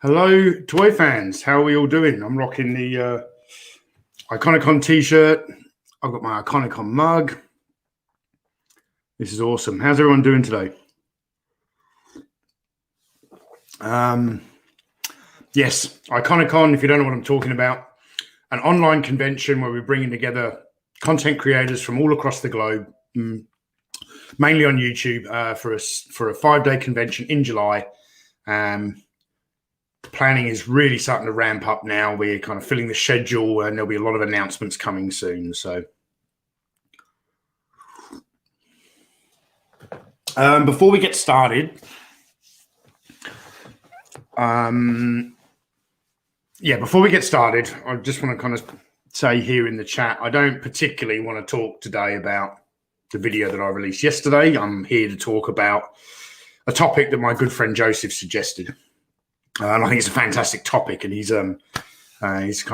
Hello, toy fans. How are we all doing? I'm rocking the Iconicon t-shirt. I've got my Iconicon mug. This is awesome. How's everyone doing today? Yes, Iconicon, if you don't know what I'm talking about, an online convention where we're bringing together content creators from all across the globe, mainly on YouTube, for a 5-day convention in July. Planning is really starting to ramp up now. We're kind of filling the schedule, and there'll be a lot of announcements coming soon. So before we get started, I just want to kind of say here in the chat, I don't particularly want to talk today about the video that I released yesterday. I'm here to talk about a topic that my good friend Joseph suggested. And I think it's a fantastic topic, and he's kind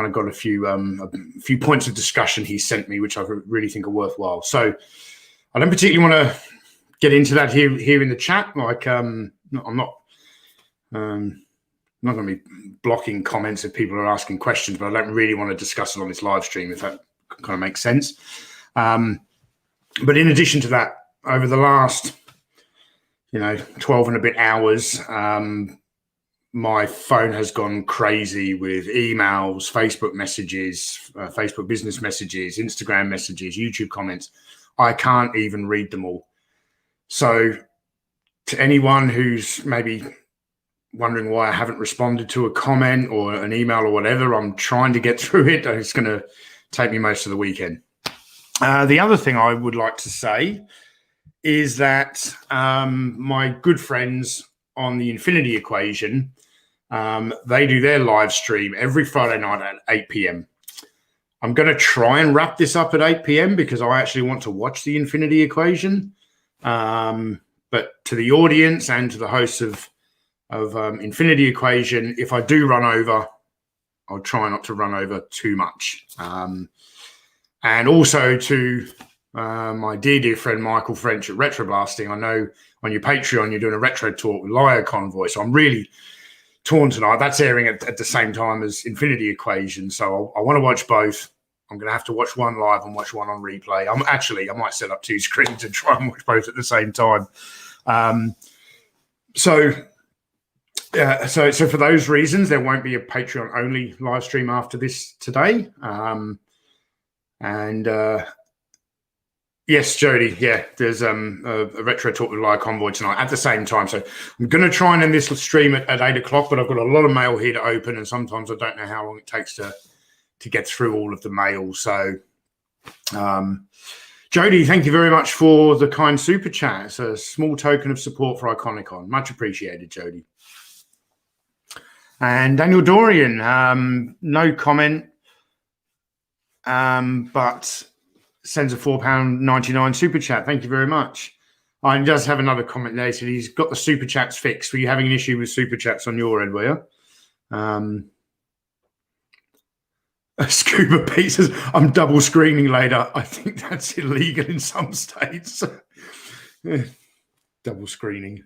of got a few points of discussion he sent me, which I really think are worthwhile. So I don't particularly want to get into that here in the chat. Like, I'm not going to be blocking comments if people are asking questions, but I don't really want to discuss it on this live stream, if that kind of makes sense. But in addition to that, over the last 12 and a bit hours, my phone has gone crazy with emails, Facebook messages, Facebook business messages, Instagram messages, YouTube comments. I can't even read them all. So to anyone who's maybe wondering why I haven't responded to a comment or an email or whatever, I'm trying to get through it. It's going to take me most of the weekend. The other thing I would like to say is that my good friends on the Infinity Equation, they do their live stream every Friday night at 8 p.m. I'm going to try and wrap this up at 8 p.m. because I actually want to watch the Infinity Equation. But to the audience and to the hosts of Infinity Equation, if I do run over, I'll try not to run over too much. And also to my dear friend Michael French at Retroblasting, I know on your Patreon you're doing a retro talk with Lio Convoy, so I'm really torn tonight. That's airing at the same time as Infinity Equation, so I want to watch both. I'm going to have to watch one live and watch one on replay. I might set up 2 screens and try and watch both at the same time. So for those reasons, there won't be a Patreon only live stream after this today. Yes, Jody. Yeah, there's a retro talk with Live Convoy tonight at the same time. So I'm going to try and end this stream at 8 o'clock, but I've got a lot of mail here to open, and sometimes I don't know how long it takes to get through all of the mail. So, Jody, thank you very much for the kind super chat. It's a small token of support for Iconicon. Much appreciated, Jody. And Daniel Dorian, no comment, but sends a £4.99 super chat. Thank you very much. I just have another comment there. He said he's got the super chats fixed. Were you having an issue with super chats on your end, were you? Scuba pizzas. I'm double screening later. I think that's illegal in some states. Double screening.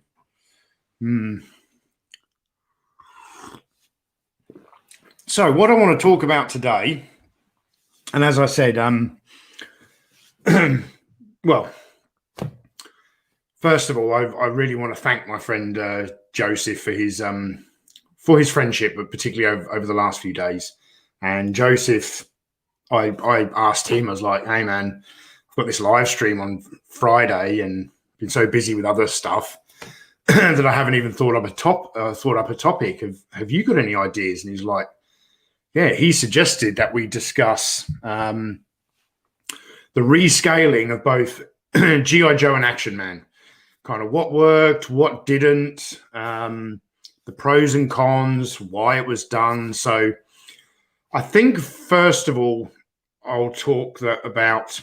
So what I want to talk about today, and as I said, well, first of all, I really want to thank my friend Joseph for his friendship, but particularly over the last few days. And Joseph, I asked him, I was like, hey man, I've got this live stream on Friday and been so busy with other stuff that I haven't even thought up a topic. Have you got any ideas? And he's like, yeah, he suggested that we discuss the rescaling of both G.I. Joe and Action Man, kind of what worked, what didn't, the pros and cons, why it was done. So I think, first of all, I'll talk about,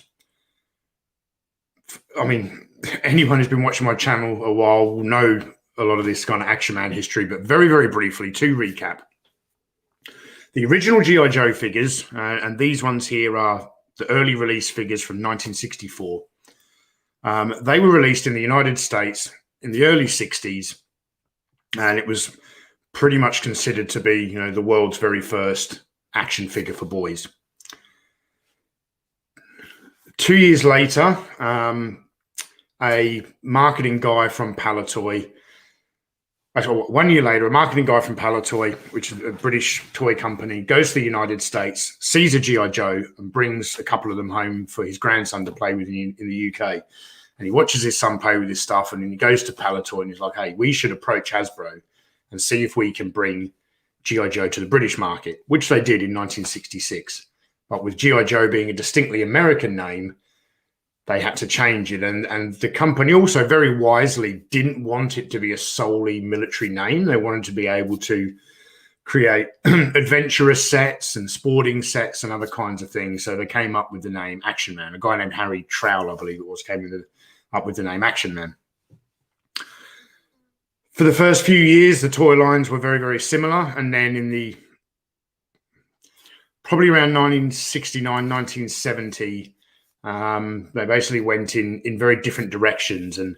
I mean, anyone who's been watching my channel a while will know a lot of this kind of Action Man history, but very, very briefly, to recap. The original G.I. Joe figures, and these ones here are the early release figures from 1964. They were released in the United States in the early 60s, and it was pretty much considered to be, the world's very first action figure for boys. 2 years later, a marketing guy from Palatoy, 1 year later, a marketing guy from Palatoy, which is a British toy company, goes to the United States, sees a G.I. Joe, and brings a couple of them home for his grandson to play with in the UK. And he watches his son play with his stuff, and then he goes to Palatoy and he's like, hey, we should approach Hasbro and see if we can bring G.I. Joe to the British market, which they did in 1966. But with G.I. Joe being a distinctly American name, they had to change it. And the company also very wisely didn't want it to be a solely military name. They wanted to be able to create adventurous sets and sporting sets and other kinds of things. So they came up with the name Action Man. A guy named Harry Trowell, I believe it was, came up with the name Action Man. For the first few years, the toy lines were very, very similar. And then in probably around 1969, 1970, they basically went in very different directions, and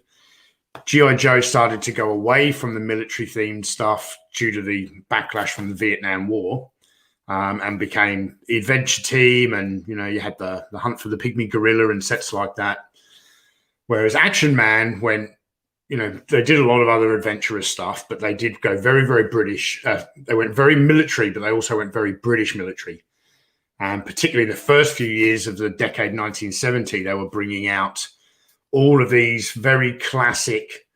G.I. Joe started to go away from the military themed stuff due to the backlash from the Vietnam War, and became the Adventure Team, and you had the Hunt for the Pygmy Gorilla and sets like that. Whereas Action Man went, they did a lot of other adventurous stuff, but they did go very, very British. They went very military, but they also went very British military. And particularly the first few years of the decade 1970, they were bringing out all of these very classic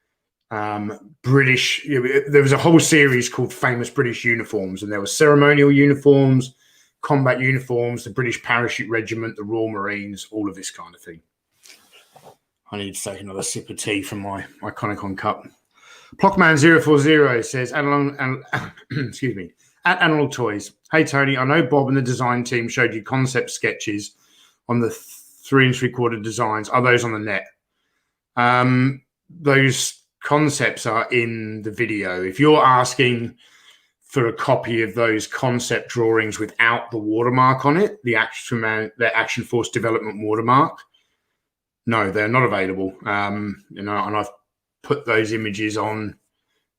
British. There was a whole series called Famous British Uniforms, and there were ceremonial uniforms, combat uniforms, the British Parachute Regiment, the Royal Marines, all of this kind of thing. I need to take another sip of tea from my Conicon cup. Plockman040 says, excuse me, at Analog Toys. Hey, Tony, I know Bob and the design team showed you concept sketches on the 3 3/4 designs. Are those on the net? Those concepts are in the video. If you're asking for a copy of those concept drawings without the watermark on it, the Action Force Development watermark, no, they're not available. And I've put those images on.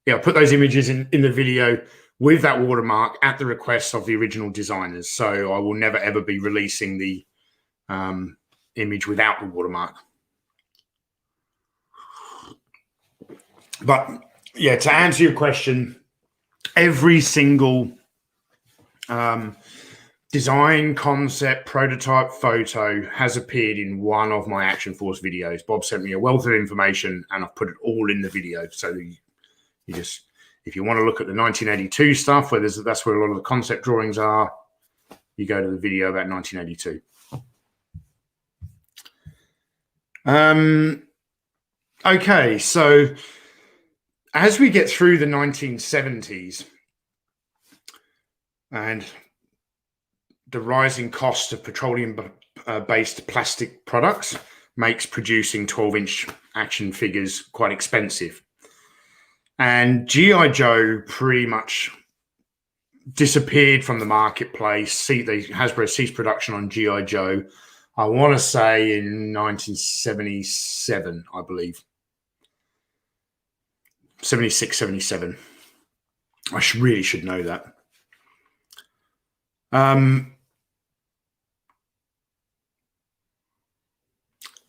Yeah, I put those images in the video with that watermark at the request of the original designers. So I will never, ever be releasing the image without the watermark. But yeah, to answer your question, every single design, concept, prototype, photo has appeared in one of my Action Force videos. Bob sent me a wealth of information and I've put it all in the video. So you just, if you want to look at the 1982 stuff, that's where a lot of the concept drawings are, you go to the video about 1982. Okay, so as we get through the 1970s and the rising cost of petroleum-based plastic products makes producing 12-inch action figures quite expensive. And G.I. Joe pretty much disappeared from the marketplace. Hasbro ceased production on G.I. Joe, I want to say in 1977, I believe. 76, 77. I really should know that.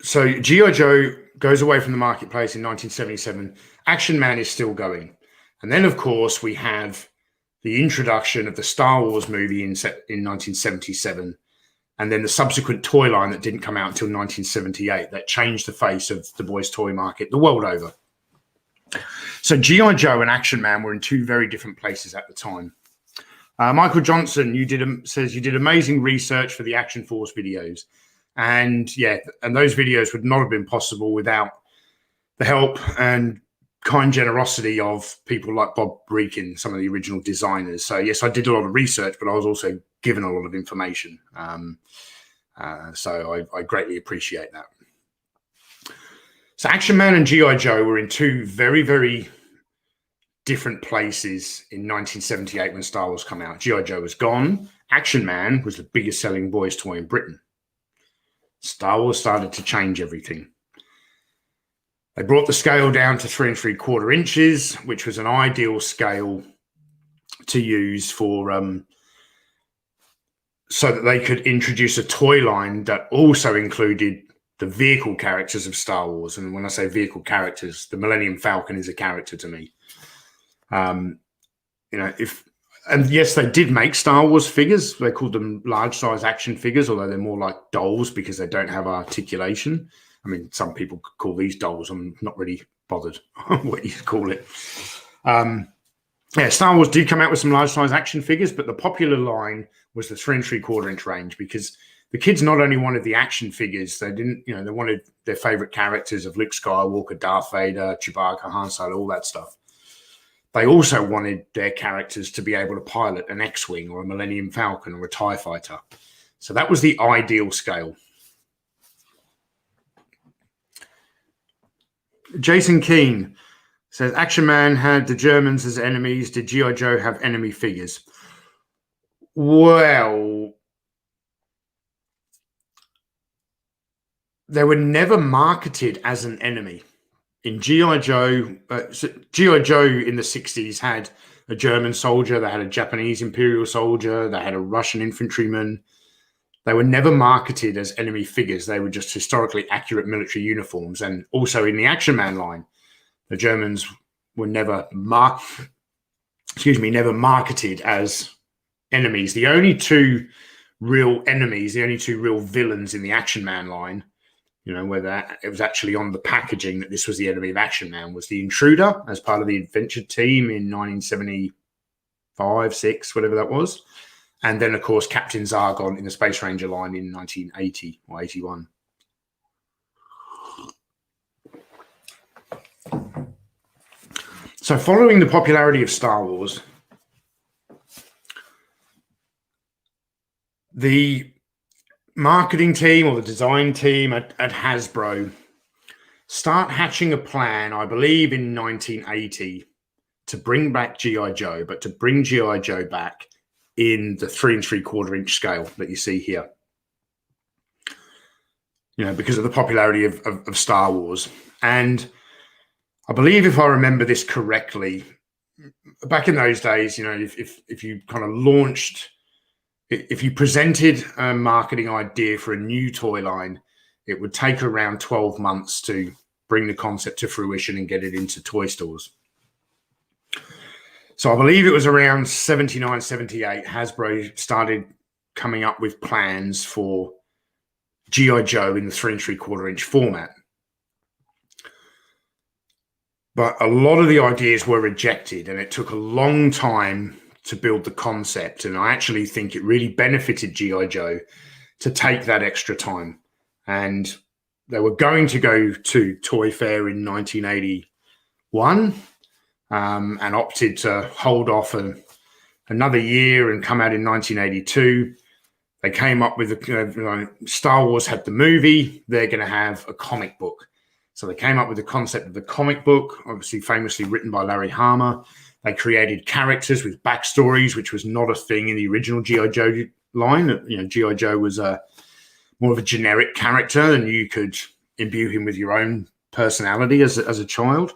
So G.I. Joe goes away from the marketplace in 1977. Action Man is still going. And then, of course, we have the introduction of the Star Wars movie in 1977, and then the subsequent toy line that didn't come out until 1978 that changed the face of the boys' toy market the world over. So G.I. Joe and Action Man were in two very different places at the time. Michael Johnson, says you did amazing research for the Action Force videos. And yeah, and those videos would not have been possible without the help and kind generosity of people like Bob Breakin, some of the original designers. So yes, I did a lot of research, but I was also given a lot of information. So I greatly appreciate that. So Action Man and G.I. Joe were in two very, very different places in 1978 when Star Wars came out. G.I. Joe was gone. Action Man was the biggest selling boys' toy in Britain. Star Wars started to change everything. They brought the scale down to 3 3/4 inches, which was an ideal scale to use for so that they could introduce a toy line that also included the vehicle characters of Star Wars. And when I say vehicle characters, the Millennium Falcon is a character to me. And yes, they did make Star Wars figures. They called them large size action figures, although they're more like dolls because they don't have articulation. I mean, some people could call these dolls. I'm not really bothered what you call it. Star Wars did come out with some large size action figures, but the popular line was the 3 3/4 inch range because the kids not only wanted the action figures, they wanted their favorite characters of Luke Skywalker, Darth Vader, Chewbacca, Han Solo, all that stuff. They also wanted their characters to be able to pilot an X-Wing or a Millennium Falcon or a TIE Fighter. So that was the ideal scale. Jason Keane says, Action Man had the Germans as enemies. Did G.I. Joe have enemy figures? Well, they were never marketed as an enemy. In G.I. Joe, G.I. Joe in the 60s had a German soldier, they had a Japanese Imperial soldier, they had a Russian infantryman. They were never marketed as enemy figures. They were just historically accurate military uniforms. And also in the Action Man line, the Germans were never marketed as enemies. The only two real enemies, the only two real villains in the Action Man line, where it was actually on the packaging that this was the enemy of Action Man, was the Intruder as part of the Adventure Team in 1975, 6, whatever that was. And then, of course, Captain Zargon in the Space Ranger line in 1980 or 81. So following the popularity of Star Wars, the marketing team or the design team at Hasbro start hatching a plan, I believe in 1980, to bring back G.I. Joe, but to bring G.I. Joe back in the 3 3/4 inch scale that you see here. Because of the popularity of Star Wars. And I believe, if I remember this correctly, back in those days, if you kind of launched, if you presented a marketing idea for a new toy line, it would take around 12 months to bring the concept to fruition and get it into toy stores. So I believe it was around 79, 78, Hasbro started coming up with plans for G.I. Joe in the 3 3/4 inch format. But a lot of the ideas were rejected, and it took a long time to build the concept. And I actually think it really benefited G.I. Joe to take that extra time. And they were going to go to Toy Fair in 1981 and opted to hold off another year and come out in 1982. They came up with Star Wars had the movie, they're going to have a comic book. So they came up with the concept of the comic book, obviously famously written by Larry Hama. They created characters with backstories, which was not a thing in the original G.I. Joe line. G.I. Joe was more of a generic character, and you could imbue him with your own personality as a child.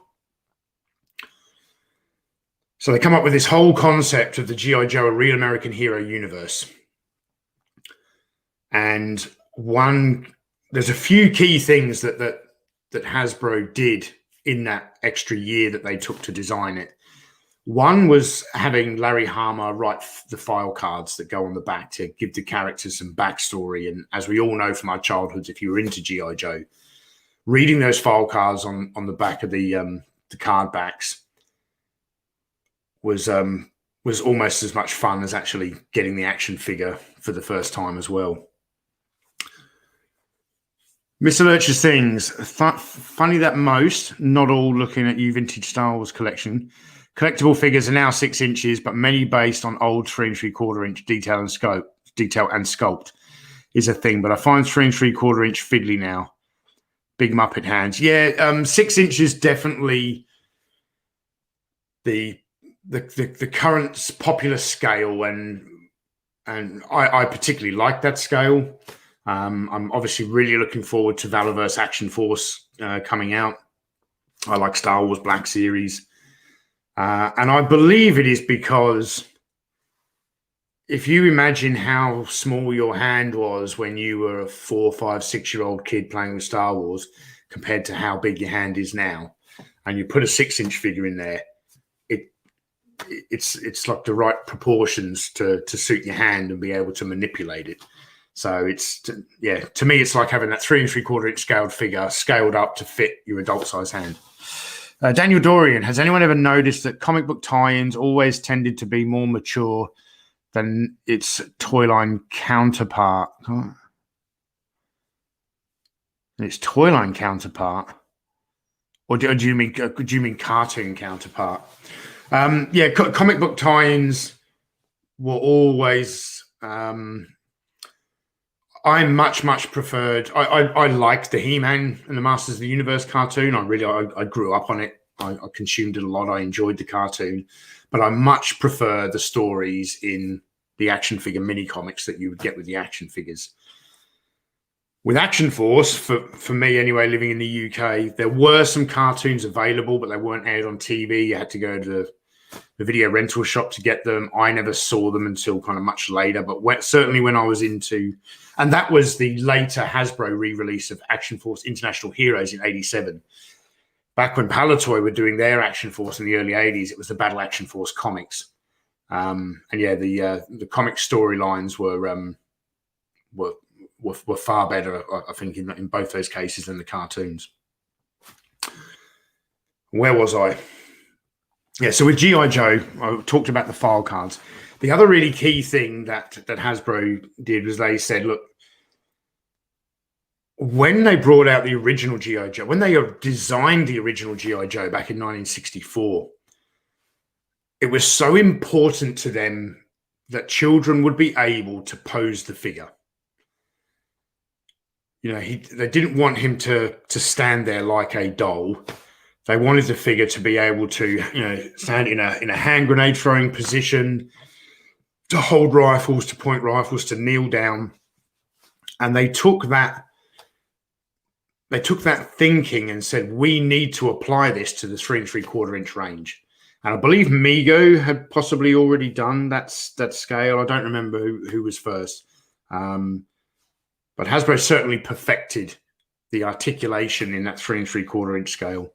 So they come up with this whole concept of the G.I. Joe, a real American hero universe. And there's a few key things that Hasbro did in that extra year that they took to design it. One was having Larry Hama write the file cards that go on the back to give the characters some backstory. And as we all know from our childhoods, if you were into G.I. Joe, reading those file cards on the back of the card backs was almost as much fun as actually getting the action figure for the first time as well. Mr. Lurch's Things. Funny that most, not all, looking at you vintage Star Wars collection. Collectible figures are now 6 inches, but many based on old 3 3/4 inch detail and sculpt is a thing. But I find 3 3/4 inch fiddly now. Big Muppet hands. Yeah, 6 inches definitely the current popular scale, and I particularly like that scale. I'm obviously really looking forward to Valorverse Action Force coming out. I like Star Wars Black Series. And I believe it is because if you imagine how small your hand was when you were a 4, 5, 6-year-old kid playing with Star Wars compared to how big your hand is now, and you put a 6-inch figure in there, it's like the right proportions to suit your hand and be able to manipulate it. So to me, it's like having that 3 3/4 inch scaled figure scaled up to fit your adult size hand. Daniel Dorian, has anyone ever noticed that comic book tie-ins always tended to be more mature than its toy line counterpart? Its toy line counterpart, or do you mean cartoon counterpart? Comic book tie-ins were always. I much preferred. I liked the He-Man and the Masters of the Universe cartoon. I grew up on it. I consumed it a lot. I enjoyed the cartoon, but I much prefer the stories in the action figure mini comics that you would get with the action figures. With Action Force, for me anyway, living in the UK, there were some cartoons available, but they weren't aired on TV. You had to go to the video rental shop to get them. I never saw them until kind of much later, but certainly when I was into, and that was the later Hasbro re-release of Action Force International Heroes in '87. Back when Palitoy were doing their Action Force in the early '80s, it was the Battle Action Force comics. The comic storylines were far better, I think, in both those cases than the cartoons. Where was I? Yeah, so with G.I. Joe, I talked about the file cards. The other really key thing that Hasbro did was they said, look, when they brought out the original G.I. Joe, when they designed the original G.I. Joe back in 1964, it was so important to them that children would be able to pose the figure. They didn't want him to stand there like a doll. They wanted the figure to be able to, stand in a hand grenade throwing position, to hold rifles, to point rifles, to kneel down. And they took that thinking and said, we need to apply this to the 3 3/4 inch range. And I believe Mego had possibly already done that scale. I don't remember who was first. But Hasbro certainly perfected the articulation in that 3 3/4 inch scale.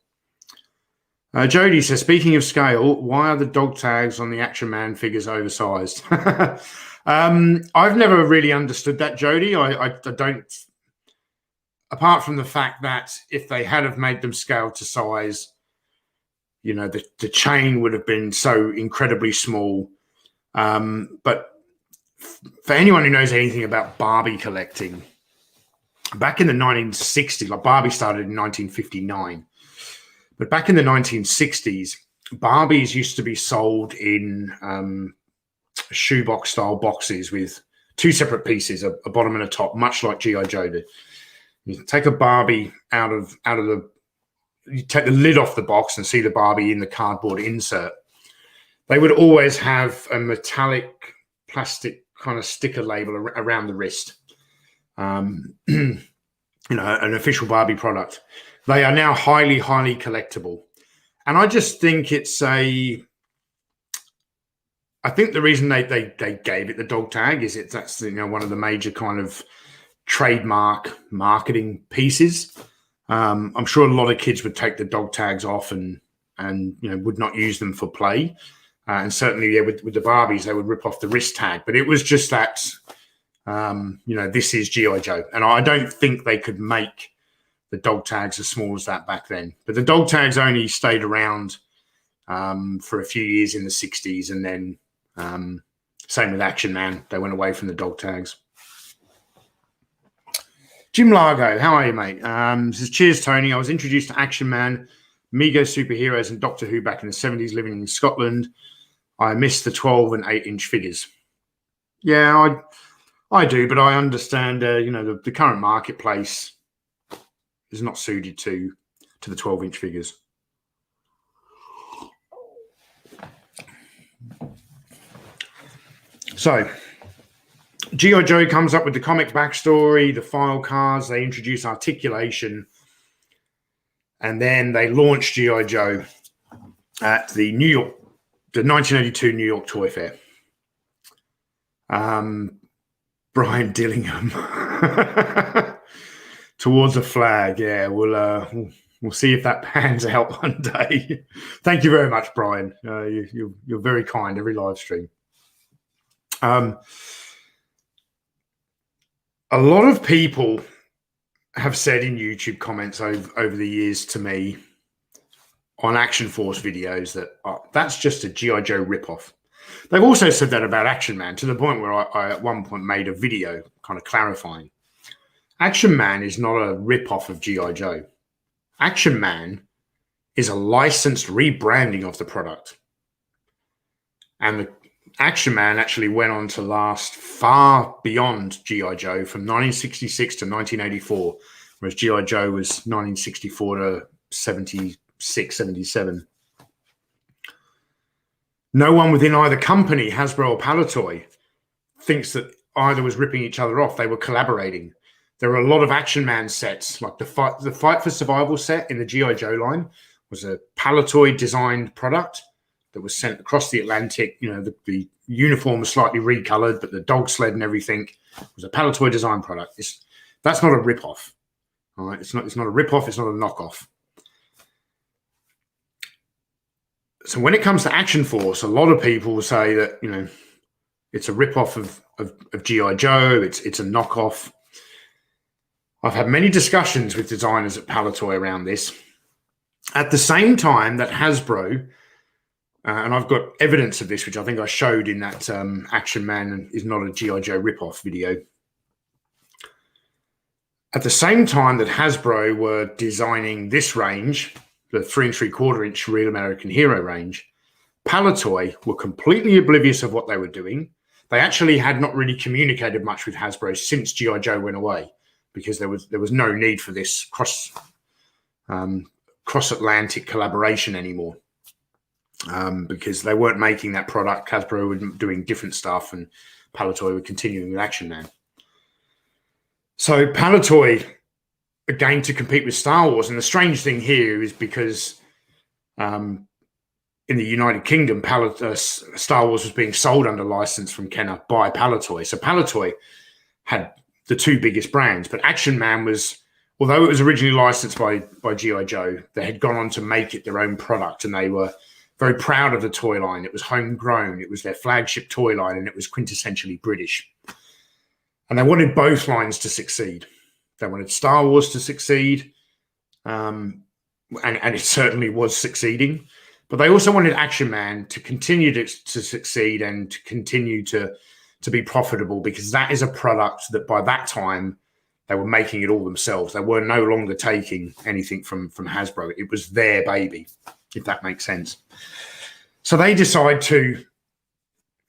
Jody says, speaking of scale, why are the dog tags on the Action Man figures oversized? I've never really understood that, Jody. I don't, apart from the fact that if they had have made them scaled to size, the chain would have been so incredibly small. But for anyone who knows anything about Barbie collecting, back in the 1960s, like Barbie started in 1959. But back in the 1960s, Barbies used to be sold in shoebox style boxes with 2 separate pieces, a bottom and a top, much like G.I. Joe did. You take a Barbie you take the lid off the box and see the Barbie in the cardboard insert. They would always have a metallic plastic kind of sticker label around the wrist. An official Barbie product. They are now highly collectible. And I just think I think the reason they gave it the dog tag is that's one of the major kind of trademark marketing pieces. I'm sure a lot of kids would take the dog tags off and would not use them for play. And certainly with the Barbies, they would rip off the wrist tag. But it was just that, this is G.I. Joe. And I don't think they could make the dog tags as small as that back then. But the dog tags only stayed around for a few years in the 60s. And then same with Action Man. They went away from the dog tags. Jim Largo, how are you, mate? Says, cheers, Tony. I was introduced to Action Man, Mego Superheroes, and Doctor Who back in the 70s, living in Scotland. I miss the 12 and 8-inch figures. Yeah, I do, but I understand, the current marketplace is not suited to the 12-inch figures. So, G.I. Joe comes up with the comic backstory, the file cards, they introduce articulation, and then they launch G.I. Joe. at the 1982 New York Toy Fair. Brian Dillingham towards a flag. Yeah, we'll see if that pans out one day. Thank you very much, Brian. You're very kind every live stream. A lot of people have said in YouTube comments over the years to me on Action Force videos that that's just a G.I. Joe ripoff. They've also said that about Action Man, to the point where I at one point made a video kind of clarifying. Action Man is not a ripoff of G.I. Joe. Action Man is a licensed rebranding of the product. And the Action Man actually went on to last far beyond G.I. Joe, from 1966 to 1984, whereas G.I. Joe was 1964 to 76, 77. No one within either company, Hasbro or Palitoy, thinks that either was ripping each other off. They were collaborating. There are a lot of Action Man sets, like the Fight for Survival set in the G.I. Joe line was a Palitoy designed product that was sent across the Atlantic. You know, the uniform was slightly recolored, but the dog sled and everything was a Palitoy design product. That's not a rip-off. All right, it's not a rip-off, it's not a knockoff. So when it comes to Action Force, a lot of people will say that, you know, it's a rip-off of G.I. Joe, it's a knockoff. I've had many discussions with designers at Palitoy around this. At the same time that Hasbro, and I've got evidence of this, which I think I showed in that Action Man is not a G.I. Joe ripoff video. At the same time that Hasbro were designing this range, the 3 3/4-inch Real American Hero range, Palitoy were completely oblivious of what they were doing. They actually had not really communicated much with Hasbro since G.I. Joe went away, because there was no need for this cross-Atlantic collaboration anymore, because they weren't making that product. Hasbro were doing different stuff, and Palitoy were continuing with Action Man. So Palitoy, again, to compete with Star Wars, and the strange thing here is because in the United Kingdom, Star Wars was being sold under license from Kenner by Palitoy. So Palitoy had the two biggest brands, but Action Man was, although it was originally licensed by G.I. Joe, they had gone on to make it their own product, and they were very proud of the toy line. It was homegrown, it was their flagship toy line, and it was quintessentially British. And they wanted both lines to succeed. They wanted Star Wars to succeed, and it certainly was succeeding. But they also wanted Action Man to continue to succeed and to continue to be profitable, because that is a product that by that time they were making it all themselves. They were no longer taking anything from Hasbro. It was their baby, if that makes sense. So they decide to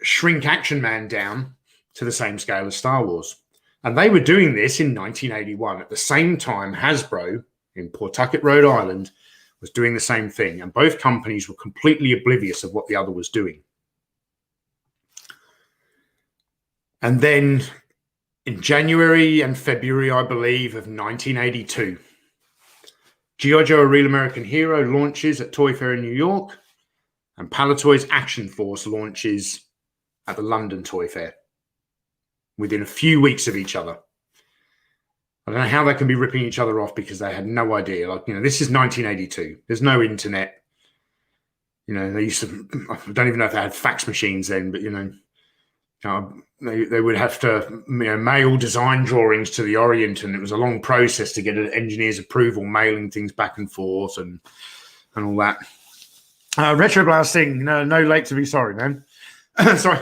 shrink Action Man down to the same scale as Star Wars. And they were doing this in 1981. At the same time, Hasbro in Pawtucket, Rhode Island, was doing the same thing. And both companies were completely oblivious of what the other was doing. And then in January and February, I believe, of 1982, G.I. Joe: A Real American Hero launches at Toy Fair in New York, and Palitoy's Action Force launches at the London Toy Fair within a few weeks of each other. I don't know how they can be ripping each other off, because they had no idea. Like, you know, this is 1982. There's no internet. You know, they used to, I don't even know if they had fax machines then, but, you know, they would have to, you know, mail design drawings to the Orient, and it was a long process to get an engineer's approval, mailing things back and forth and all that. Retro Blasting, no late to be sorry, man. Sorry.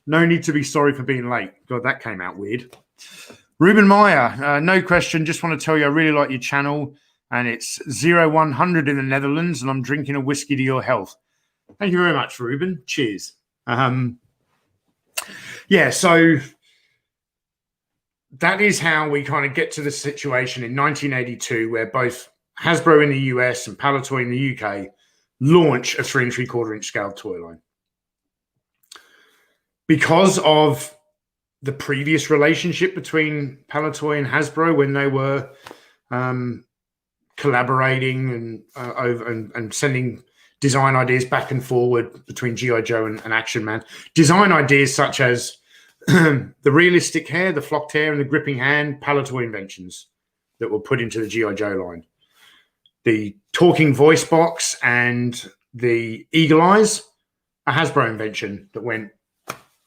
No need to be sorry for being late. God, that came out weird. Ruben Meyer, no question. Just want to tell you I really like your channel, and it's 0100 in the Netherlands, and I'm drinking a whiskey to your health. Thank you very much, Ruben. Cheers. Yeah, so that is how we kind of get to the situation in 1982, where both Hasbro in the US and Palitoy in the UK launch a 3 3/4-inch scale toy line. Because of the previous relationship between Palitoy and Hasbro, when they were collaborating and sending design ideas back and forward between G.I. Joe and Action Man. Design ideas such as the realistic hair, the flocked hair, and the gripping hand, Palatoy inventions that were put into the G.I. Joe line. The talking voice box and the eagle eyes, a Hasbro invention that went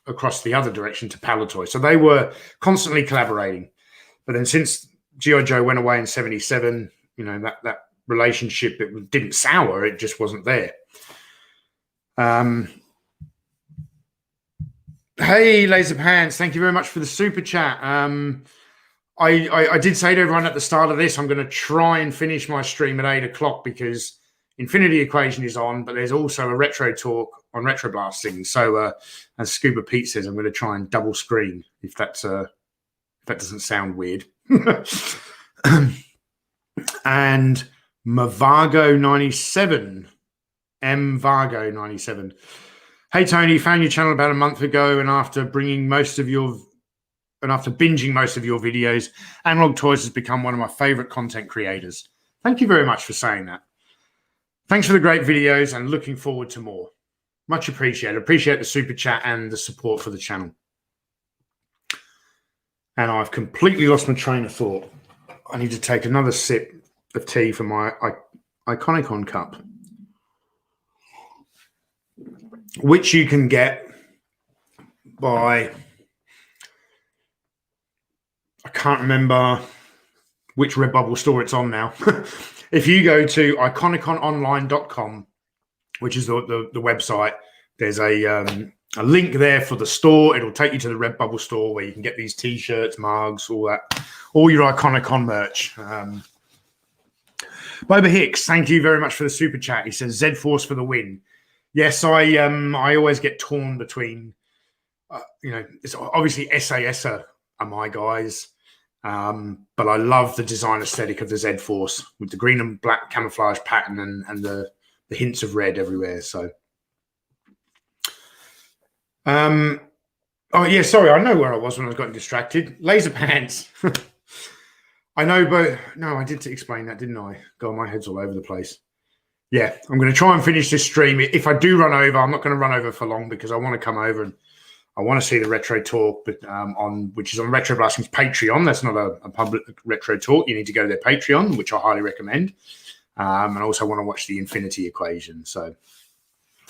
across the other direction to Palatoy. So they were constantly collaborating. But then since G.I. Joe went away in 77, that relationship, it didn't sour, it just wasn't there. Hey, Laser Pants, thank you very much for the super chat. I did say to everyone at the start of this, I'm going to try and finish my stream at 8 o'clock because Infinity Equation is on, but there's also a retro talk on Retro Blasting. So, as Scuba Pete says, I'm going to try and double screen if that doesn't sound weird. And Mvargo97, Mvargo97. Hey Tony, found your channel about a month ago, and after binging most of your videos, Analog Toys has become one of my favorite content creators. Thank you very much for saying that. Thanks for the great videos and looking forward to more. Much appreciated. Appreciate the super chat and the support for the channel. And I've completely lost my train of thought. I need to take another sip of tea from my Iconicon cup, which you can get by, I can't remember which Redbubble store it's on now. If you go to iconicononline.com, which is the website, there's a link there for the store. It'll take you to the Redbubble store where you can get these T-shirts, mugs, all your Iconicon merch. Boba Hicks, thank you very much for the super chat. He says Z-Force for the win. Yes, I always get torn between, it's obviously SAS are my guys, but I love the design aesthetic of the Z-Force with the green and black camouflage pattern and the hints of red everywhere. So, oh yeah, sorry, I know where I was when I got distracted. Laser Pants. I know, but no, I did explain that, didn't I? God, my head's all over the place. Yeah, I'm going to try and finish this stream. If I do run over, I'm not going to run over for long because I want to come over and I want to see the retro talk, but which is on Retro Blasting's Patreon. That's not a public retro talk. You need to go to their Patreon, which I highly recommend. And I also want to watch the Infinity Equation. So,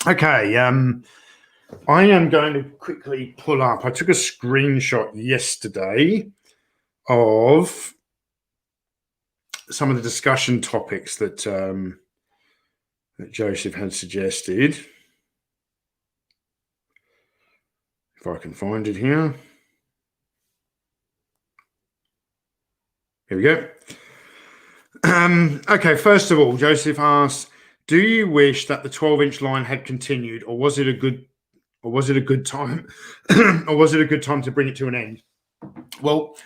okay, I am going to quickly pull up. I took a screenshot yesterday of some of the discussion topics that that Joseph had suggested. If I can find it here. Here we go. Okay, first of all, Joseph asks, do you wish that the 12-inch line had continued, or was it a good time or was it a good time to bring it to an end? Well,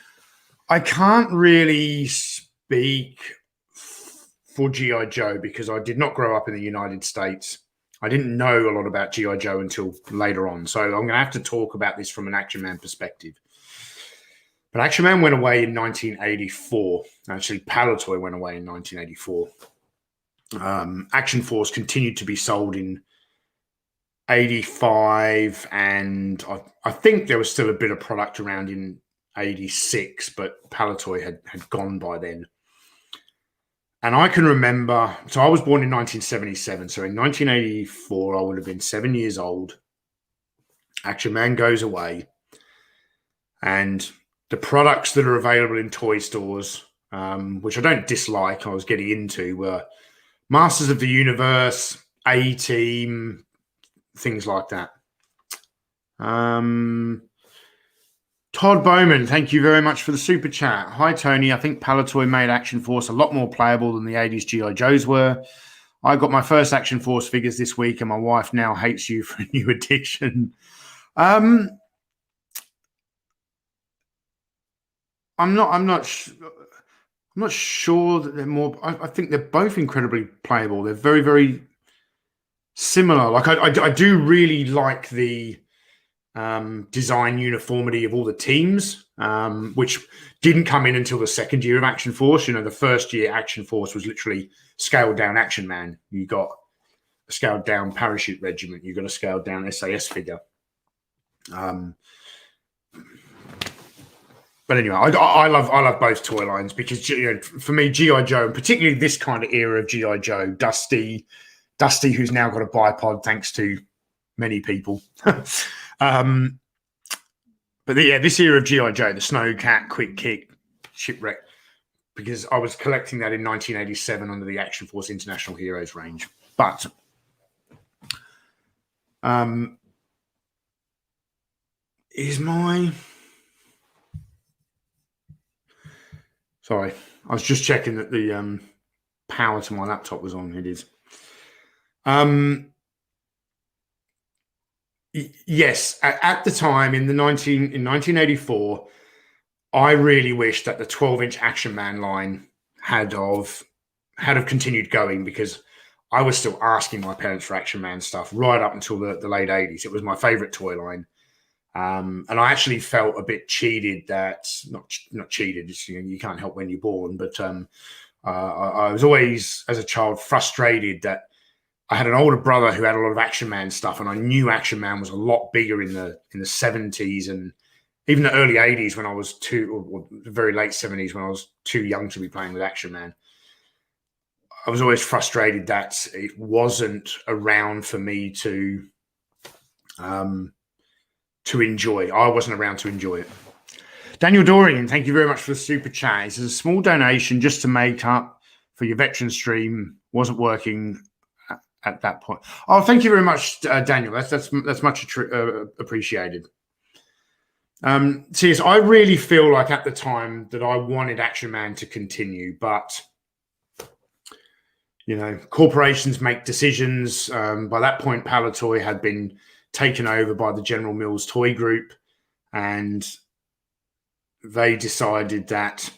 I can't really speak for G.I. Joe because I did not grow up in the United States. I didn't know a lot about G.I. Joe until later on. So I'm going to have to talk about this from an Action Man perspective. But Action Man went away in 1984. Actually, Palatoy went away in 1984. Action Force continued to be sold in 85, and I think there was still a bit of product around in 86, but Palatoy had gone by then. And I can remember, so I was born in 1977. So in 1984, I would have been 7 years old. Action Man goes away. And the products that are available in toy stores, which I don't dislike, I was getting into, were Masters of the Universe, A-Team, things like that. Todd Bowman, thank you very much for the super chat. Hi, Tony. I think Palatoy made Action Force a lot more playable than the 80s G.I. Joes were. I got my first Action Force figures this week, and my wife now hates you for a new addiction. I'm not sure that they're more. I think they're both incredibly playable. They're very, very similar. Like I do really like the design uniformity of all the teams, which didn't come in until the second year of Action Force. You know, the first year Action Force was literally scaled down Action Man. You got scaled down parachute regiment. You've got a scaled down SAS figure. But anyway, I love both toy lines because, you know, for me, G.I. Joe, and particularly this kind of era of G.I. Joe, Dusty, who's now got a bipod thanks to many people. But yeah, this era of G.I. Joe, the Snowcat, Quick Kick, Shipwreck, because I was collecting that in 1987 under the Action Force International Heroes range. But sorry, I was just checking that the power to my laptop was on. It is. Yes, at the time in 1984, I really wish that the 12-inch Action Man line had continued going, because I was still asking my parents for Action Man stuff right up until the late 80s. It was my favorite toy line. And I actually felt a bit cheated that, not cheated, just, you know, you can't help when you're born, but I was always, as a child, frustrated that I had an older brother who had a lot of Action Man stuff, and I knew Action Man was a lot bigger in the 70s and even the early 80s when I was or the very late 70s when I was too young to be playing with Action Man. I was always frustrated that it wasn't around for me to enjoy. I wasn't around to enjoy it. Daniel Dorian, thank you very much for the super chat. It's a small donation just to make up for your veteran stream. Wasn't working at that point. Oh, thank you very much, Daniel. That's much appreciated. So yes, I really feel like at the time that I wanted Action Man to continue, but you know, corporations make decisions. By that point, Palitoy had been taken over by the General Mills Toy Group, and they decided that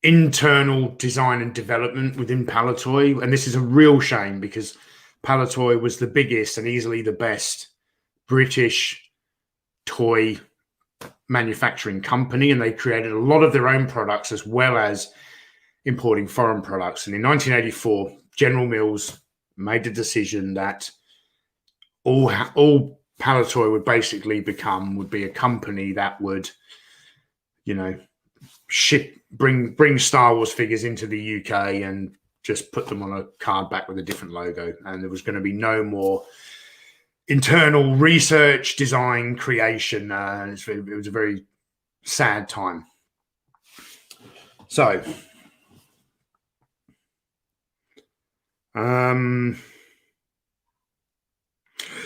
internal design and development within Palitoy, and this is a real shame because Palitoy was the biggest and easily the best British toy manufacturing company, and they created a lot of their own products as well as importing foreign products. And in 1984, General Mills made the decision that all Palitoy would basically would be a company that would, you know, bring Star Wars figures into the UK and just put them on a card back with a different logo. And there was going to be no more internal research, design, creation. It was a very sad time. So,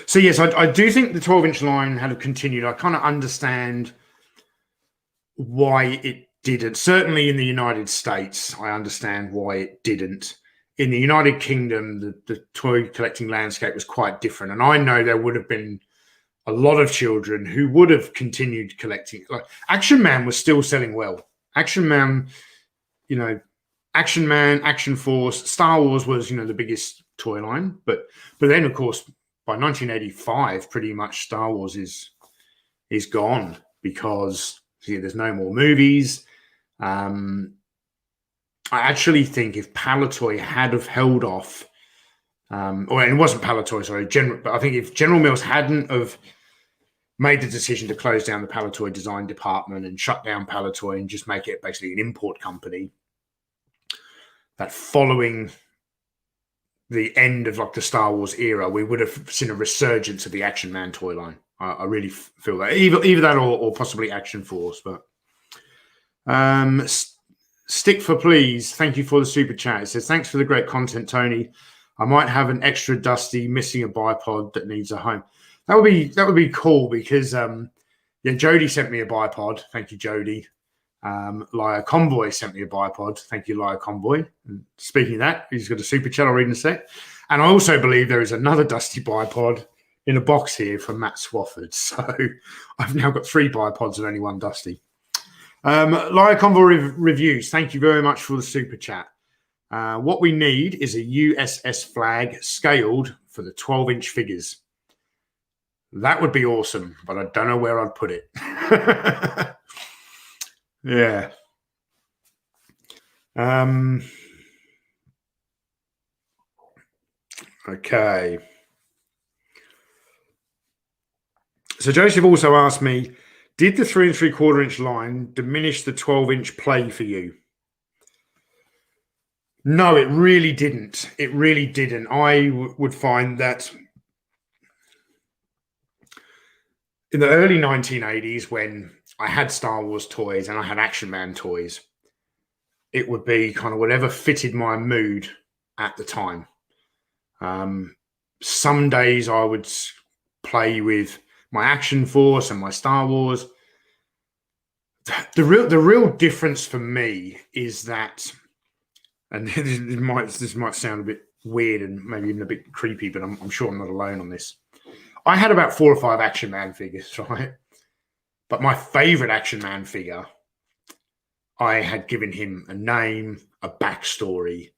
so yes, I do think the 12-inch line had continued. I kind of understand why it didn't. Certainly in the United States, I understand why it didn't. In the United Kingdom, the toy collecting landscape was quite different. And I know there would have been a lot of children who would have continued collecting. Like Action Man was still selling well. Action Man, you know, Action Man, Action Force, Star Wars was, you know, the biggest toy line. But then, of course, by 1985, pretty much Star Wars is gone because there's no more movies. I actually think if Palitoy had have held off, or it wasn't Palitoy, sorry, but I think if General Mills hadn't have made the decision to close down the Palitoy design department and shut down Palitoy and just make it basically an import company, that following the end of like the Star Wars era, we would have seen a resurgence of the Action Man toy line. I really feel that either that or possibly Action Force. But Stick for Please, thank you for the super chat. It says, thanks for the great content, Tony. I might have an extra Dusty missing a bipod that needs a home. That would be cool because Jody sent me a bipod. Thank you, Jody. Liar Convoy sent me a bipod. Thank you, Liar Convoy. And speaking of that, he's got a super chat I'll read in a sec. And I also believe there is another Dusty bipod in a box here from Matt Swafford. So I've now got 3 bipods and only 1 Dusty. Liar Convoy Reviews, thank you very much for the super chat. What we need is a USS flag scaled for the 12-inch figures. That would be awesome, but I don't know where I'd put it. Yeah. Okay. So Joseph also asked me, did the 3 3/4 inch line diminish the 12-inch play for you? No, it really didn't. It really didn't. I would find that in the early 1980s, when I had Star Wars toys and I had Action Man toys, it would be kind of whatever fitted my mood at the time. Some days I would play with my Action Force and my Star Wars. The real difference for me is that, and this might sound a bit weird and maybe even a bit creepy, but I'm sure I'm not alone on this. I had about 4 or 5 Action Man figures, right? But my favorite Action Man figure, I had given him a name, a backstory,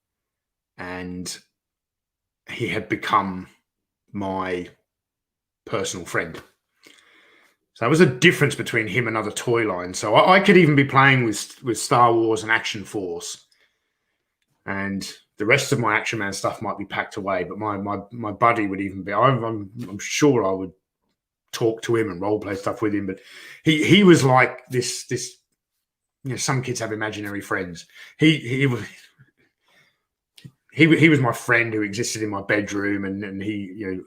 and he had become my personal friend. So there was a difference between him and other toy lines. So I could even be playing with Star Wars and Action Force, and the rest of my Action Man stuff might be packed away. But my buddy would even be. I'm sure I would talk to him and role play stuff with him. But he was like this. You know, some kids have imaginary friends. He was. He was my friend who existed in my bedroom, and he, you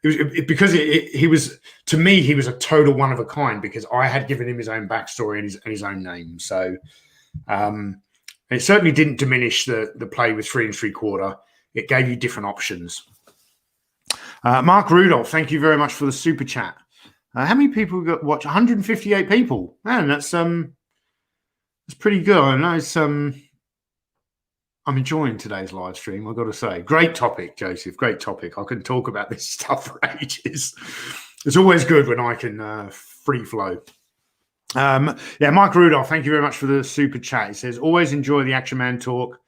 know, because he was, to me, he was a total one of a kind because I had given him his own backstory and his own name. So it certainly didn't diminish the play with 3 3/4. It gave you different options. Mark Rudolph, thank you very much for the super chat. How many people got watch? 158 people. Man, that's pretty good. I know it's I'm enjoying today's live stream, I've got to say. Great topic, Joseph. Great topic. I can talk about this stuff for ages. It's always good when I can free flow. Yeah, Mike Rudolph, thank you very much for the super chat. He says, always enjoy the Action Man talk.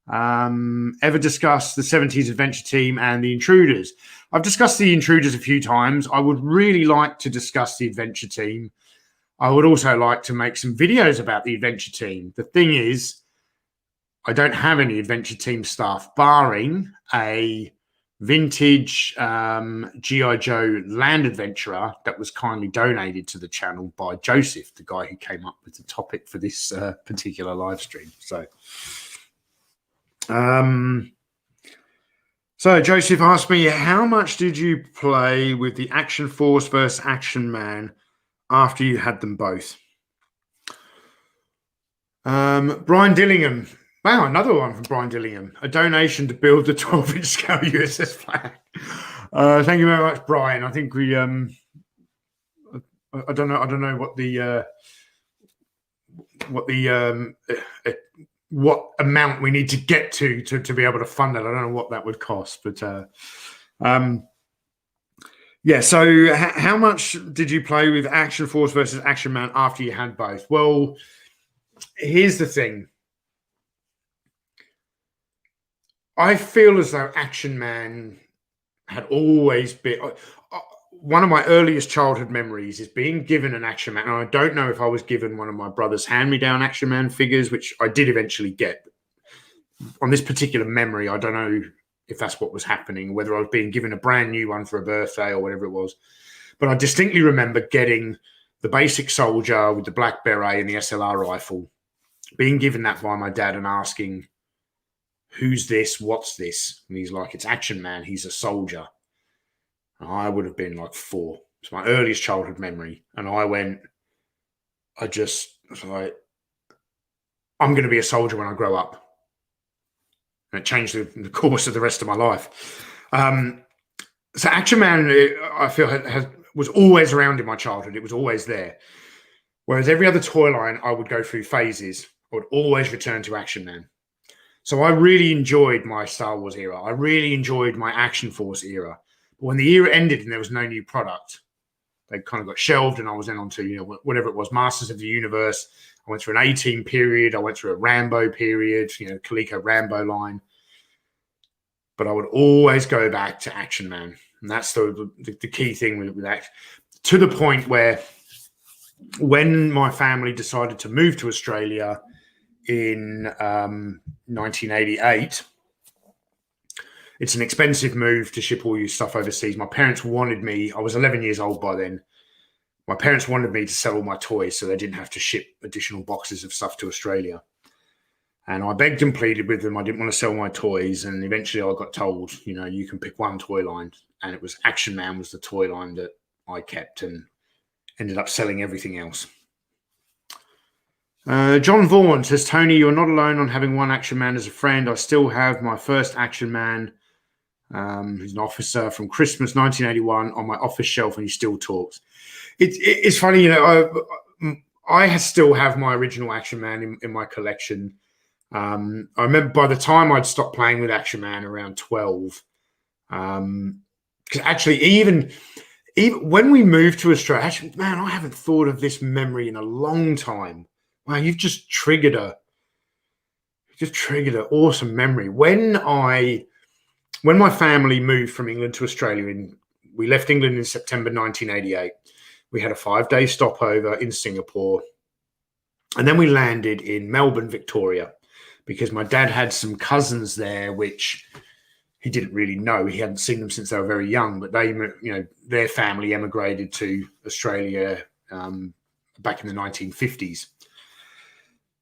Ever discuss the 70s Adventure Team and the Intruders? I've discussed the Intruders a few times. I would really like to discuss the Adventure Team. I would also like to make some videos about the Adventure Team. The thing is, I don't have any Adventure Team stuff, barring a vintage G.I. Joe Land Adventurer that was kindly donated to the channel by Joseph, the guy who came up with the topic for this particular live stream. So Joseph asked me, how much did you play with the Action Force versus Action Man after you had them both? Brian Dillingham. Wow, another one from Brian Dillingham. A donation to build the 12-inch scale USS flag. Thank you very much, Brian. I think we I don't know what amount we need to get to be able to fund it. I don't know what that would cost, but yeah. So how much did you play with Action Force versus Action Man after you had both? Well, here's the thing. I feel as though Action Man had always been one of my earliest childhood memories is being given an Action Man. And I don't know if I was given one of my brother's hand-me-down Action Man figures, which I did eventually get. On this particular memory, I don't know if that's what was happening, whether I was being given a brand new one for a birthday or whatever it was. But I distinctly remember getting the basic soldier with the black beret and the SLR rifle, being given that by my dad and asking, who's this? What's this? And he's like, it's Action Man. He's a soldier. And I would have been like 4. It's my earliest childhood memory. And I was like, I'm going to be a soldier when I grow up. And it changed the course of the rest of my life. So Action Man, I feel, was always around in my childhood. It was always there. Whereas every other toy line, I would go through phases. I would always return to Action Man. So I really enjoyed my Star Wars era. I really enjoyed my Action Force era. But when the era ended and there was no new product, they kind of got shelved, and I was then on to, you know, whatever it was, Masters of the Universe. I went through an A-Team period. I went through a Rambo period, you know, Coleco Rambo line. But I would always go back to Action Man. And that's the key thing with that. To the point where when my family decided to move to Australia in 1988, it's an expensive move to ship all your stuff overseas. My parents wanted me, I was 11 years old by then. My parents wanted me to sell all my toys so they didn't have to ship additional boxes of stuff to Australia. And I begged and pleaded with them. I didn't want to sell my toys. And eventually I got told, you can pick one toy line. And it was Action Man was the toy line that I kept and ended up selling everything else. John Vaughan says, Tony, you're not alone on having one Action Man as a friend. I still have my first Action Man, who's an officer from Christmas 1981 on my office shelf, and he still talks. It's funny, I still have my original Action Man in my collection. I remember by the time I'd stopped playing with Action Man around 12, because actually even when we moved to Australia, actually, man, I haven't thought of this memory in a long time. Wow, you've just triggered an awesome memory. When my family moved from England to Australia, we left England in September 1988. We had a 5-day stopover in Singapore, and then we landed in Melbourne, Victoria, because my dad had some cousins there, which he didn't really know. He hadn't seen them since they were very young, but their family emigrated to Australia back in the 1950s.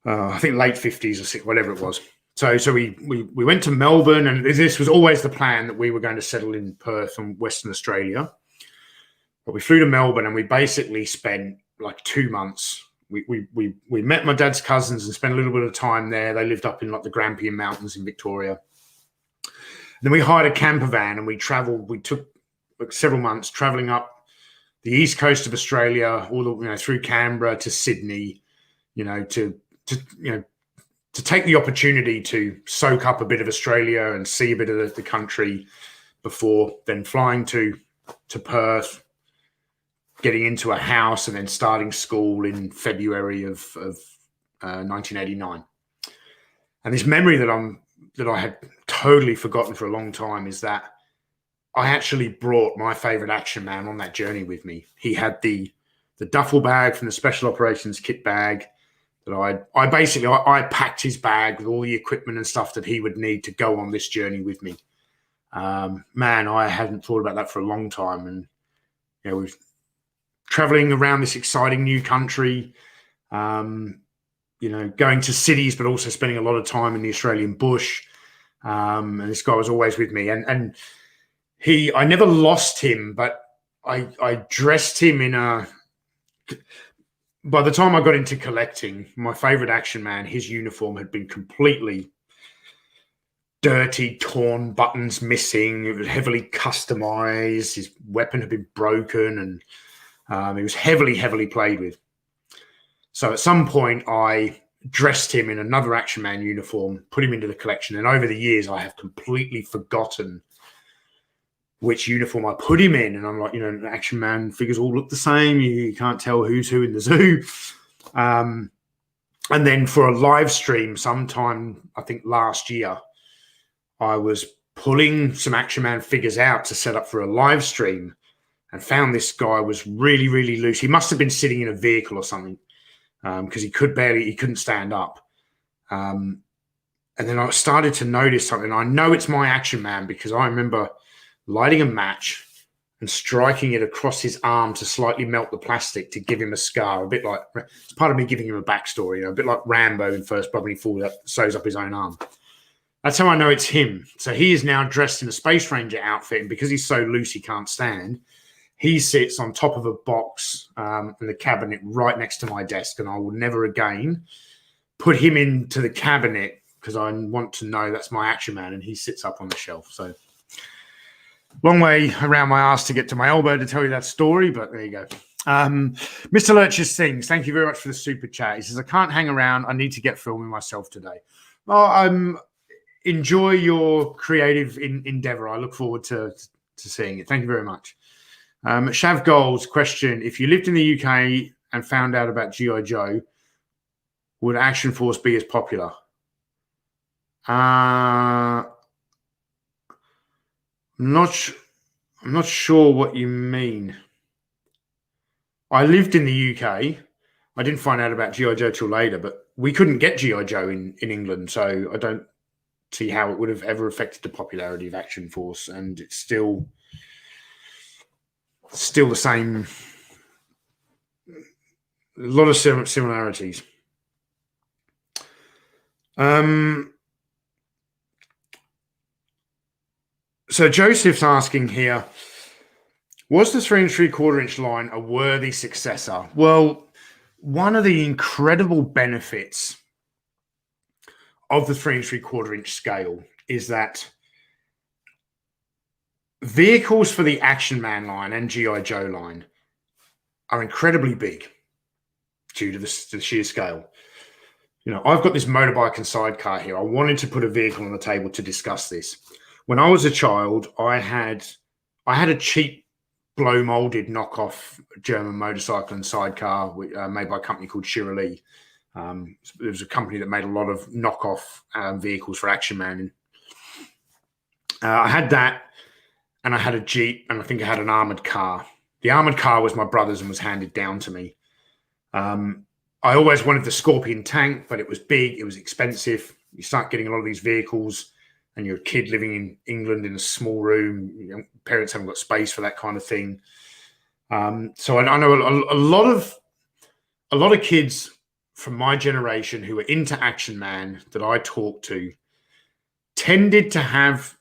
I think late 50s or whatever it was. So we went to Melbourne, and this was always the plan that we were going to settle in Perth and Western Australia. But we flew to Melbourne, and we basically spent like 2 months. We met my dad's cousins and spent a little bit of time there. They lived up in like the Grampian Mountains in Victoria. Then we hired a camper van and we traveled. We took several months traveling up the east coast of Australia, all the through Canberra to Sydney, to take the opportunity to soak up a bit of Australia and see a bit of the country before then flying to Perth, getting into a house, and then starting school in February of 1989. And this memory that I had totally forgotten for a long time is that I actually brought my favorite Action Man on that journey with me. He had the duffel bag from the Special Operations Kit bag that I packed his bag with all the equipment and stuff that he would need to go on this journey with me. Man, I hadn't thought about that for a long time. And we're traveling around this exciting new country, going to cities, but also spending a lot of time in the Australian bush. And this guy was always with me. And I never lost him, but I dressed him in a... By the time I got into collecting, my favorite Action Man, his uniform had been completely dirty, torn, buttons missing. It was heavily customized. His weapon had been broken, and it was heavily, heavily played with. So at some point, I dressed him in another Action Man uniform, put him into the collection. And over the years, I have completely forgotten which uniform I put him in. And I'm like, Action Man figures all look the same. You can't tell who's who in the zoo. And then for a live stream sometime, I think last year, I was pulling some Action Man figures out to set up for a live stream and found this guy was really, really loose. He must have been sitting in a vehicle or something because he couldn't stand up. And then I started to notice something. I know it's my Action Man because I remember lighting a match and striking it across his arm to slightly melt the plastic to give him a scar, a bit like, it's part of me giving him a backstory, a bit like Rambo in First Blood when he sews up his own arm. That's how I know it's him. So he is now dressed in a Space Ranger outfit, and because he's so loose he can't stand, he sits on top of a box in the cabinet right next to my desk, and I will never again put him into the cabinet because I want to know that's my Action Man, and he sits up on the shelf. So long way around my ass to get to my elbow to tell you that story, but there you go. Mr. Lurch's Things, thank you very much for the super chat. He says, I can't hang around. I need to get filming myself today. Well, enjoy your creative endeavor. I look forward to seeing it. Thank you very much. Shav Gold's question, if you lived in the UK and found out about G.I. Joe, would Action Force be as popular? I'm not sure what you mean. I lived in the UK. I didn't find out about G.I. Joe till later, but we couldn't get G.I. Joe in England, so I don't see how it would have ever affected the popularity of Action Force, and it's still the same. A lot of similarities. So Joseph's asking here, was the 3 3/4 line a worthy successor? Well, one of the incredible benefits of the 3 3/4 scale is that vehicles for the Action Man line and G.I. Joe line are incredibly big due to the sheer scale. I've got this motorbike and sidecar here. I wanted to put a vehicle on the table to discuss this. When I was a child, I had a cheap blow molded knockoff German motorcycle and sidecar made by a company called Shirley. There was a company that made a lot of knockoff vehicles for Action Man. I had that, and I had a Jeep, and I think I had an armored car. The armored car was my brother's and was handed down to me. I always wanted the Scorpion tank, but it was big, it was expensive. You start getting a lot of these vehicles, and you're a kid living in England in a small room. Parents haven't got space for that kind of thing. So I know a lot of kids from my generation who were into Action Man that I talked to tended to have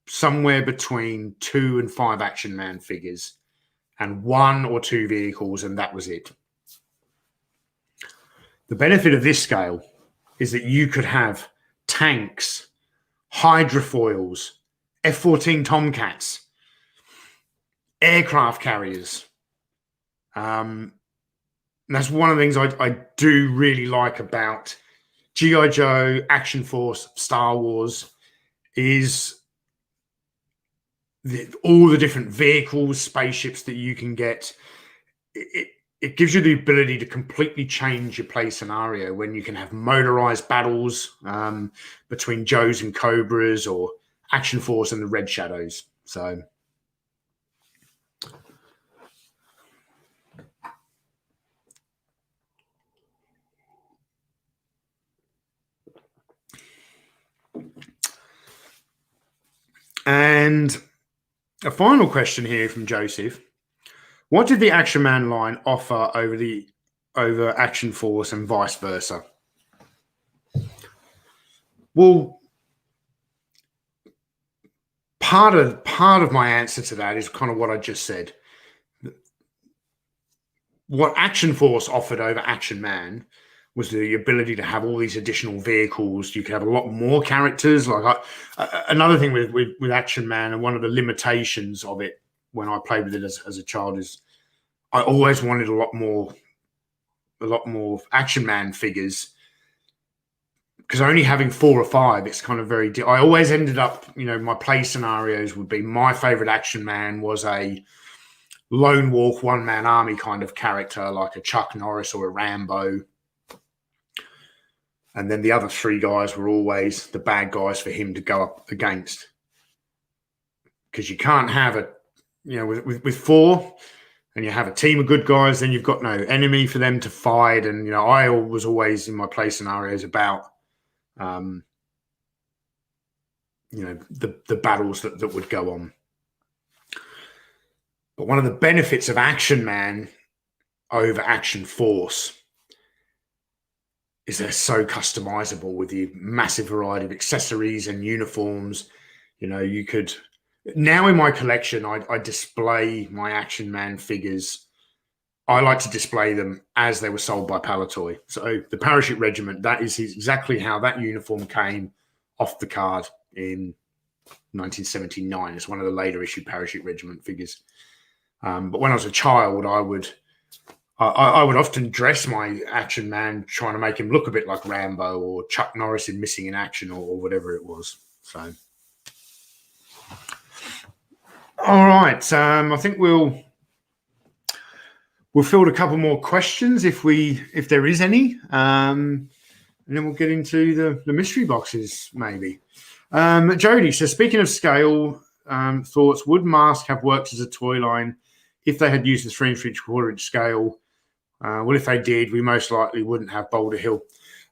somewhere between 2 and 5 Action Man figures and 1 or 2 vehicles, and that was it. The benefit of this scale is that you could have tanks, hydrofoils, F-14 Tomcats, aircraft carriers. That's one of the things I do really like about G.I. Joe, Action Force, Star Wars is all the different vehicles, spaceships that you can get. It gives you the ability to completely change your play scenario when you can have motorized battles between Joes and Cobras, or Action Force and the Red Shadows. So and a final question here from Joseph. What did the Action Man line offer over Action Force and vice versa? Well, part of my answer to that is kind of what I just said. What Action Force offered over Action Man was the ability to have all these additional vehicles. You could have a lot more characters. Another thing with Action Man, and one of the limitations of it when I played with it as a child, is I always wanted a lot more Action Man figures, because only having 4 or 5, it's kind of very. I always ended up, my play scenarios would be, my favorite Action Man was a lone wolf, one-man army kind of character, like a Chuck Norris or a Rambo. And then the other 3 guys were always the bad guys for him to go up against. Because you can't have with 4, and you have a team of good guys, then you've got no enemy for them to fight. And, I was always in my play scenarios about, the battles that would go on. But one of the benefits of Action Man over Action Force is they're so customizable with the massive variety of accessories and uniforms. You could, now in my collection, I display my Action Man figures. I like to display them as they were sold by Palatoy. So the Parachute Regiment, that is exactly how that uniform came off the card in 1979. It's one of the later issue Parachute Regiment figures. But when I was a child, I would often dress my Action Man, trying to make him look a bit like Rambo or Chuck Norris in Missing in Action, or whatever it was. So, all right. I think we'll field a couple more questions if there is any, and then we'll get into the mystery boxes maybe. Jody, so speaking of scale, thoughts: would Mask have worked as a toy line if they had used the 3 3/4 scale? Well, if they did, we most likely wouldn't have Boulder Hill.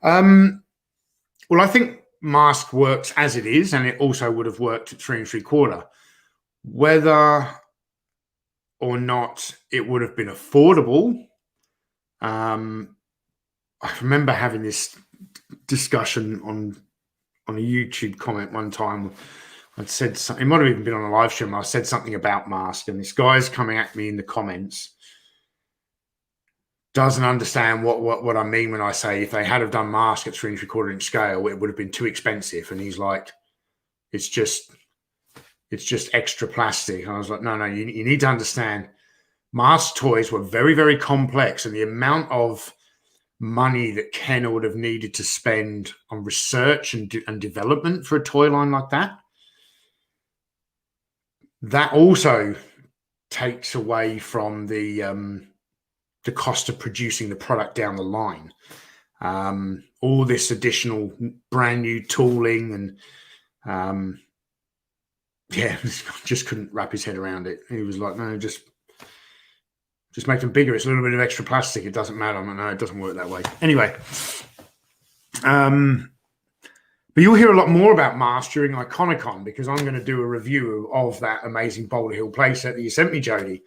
Well, I think mask works as it is, and it also would have worked at 3 3/4. Whether or not it would have been affordable, I remember having this discussion on a YouTube comment one time. I'd said something, it might have even been on a live stream. I said something about mask, and this guy's coming at me in the comments, doesn't understand what I mean when I say if they had have done mask at 3 3/4 inch scale, it would have been too expensive. And he's like, it's just extra plastic. And I was like, no, you need to understand, mask toys were very, very complex, and the amount of money that Ken would have needed to spend on research and development for a toy line like that also takes away from the cost of producing the product down the line. All this additional brand new tooling, and just couldn't wrap his head around it. He was like, no, just make them bigger. It's a little bit of extra plastic. It doesn't matter. I'm like, no, it doesn't work that way. Anyway, but you'll hear a lot more about masks during Iconicon, because I'm going to do a review of that amazing Boulder Hill playset that you sent me, Jody.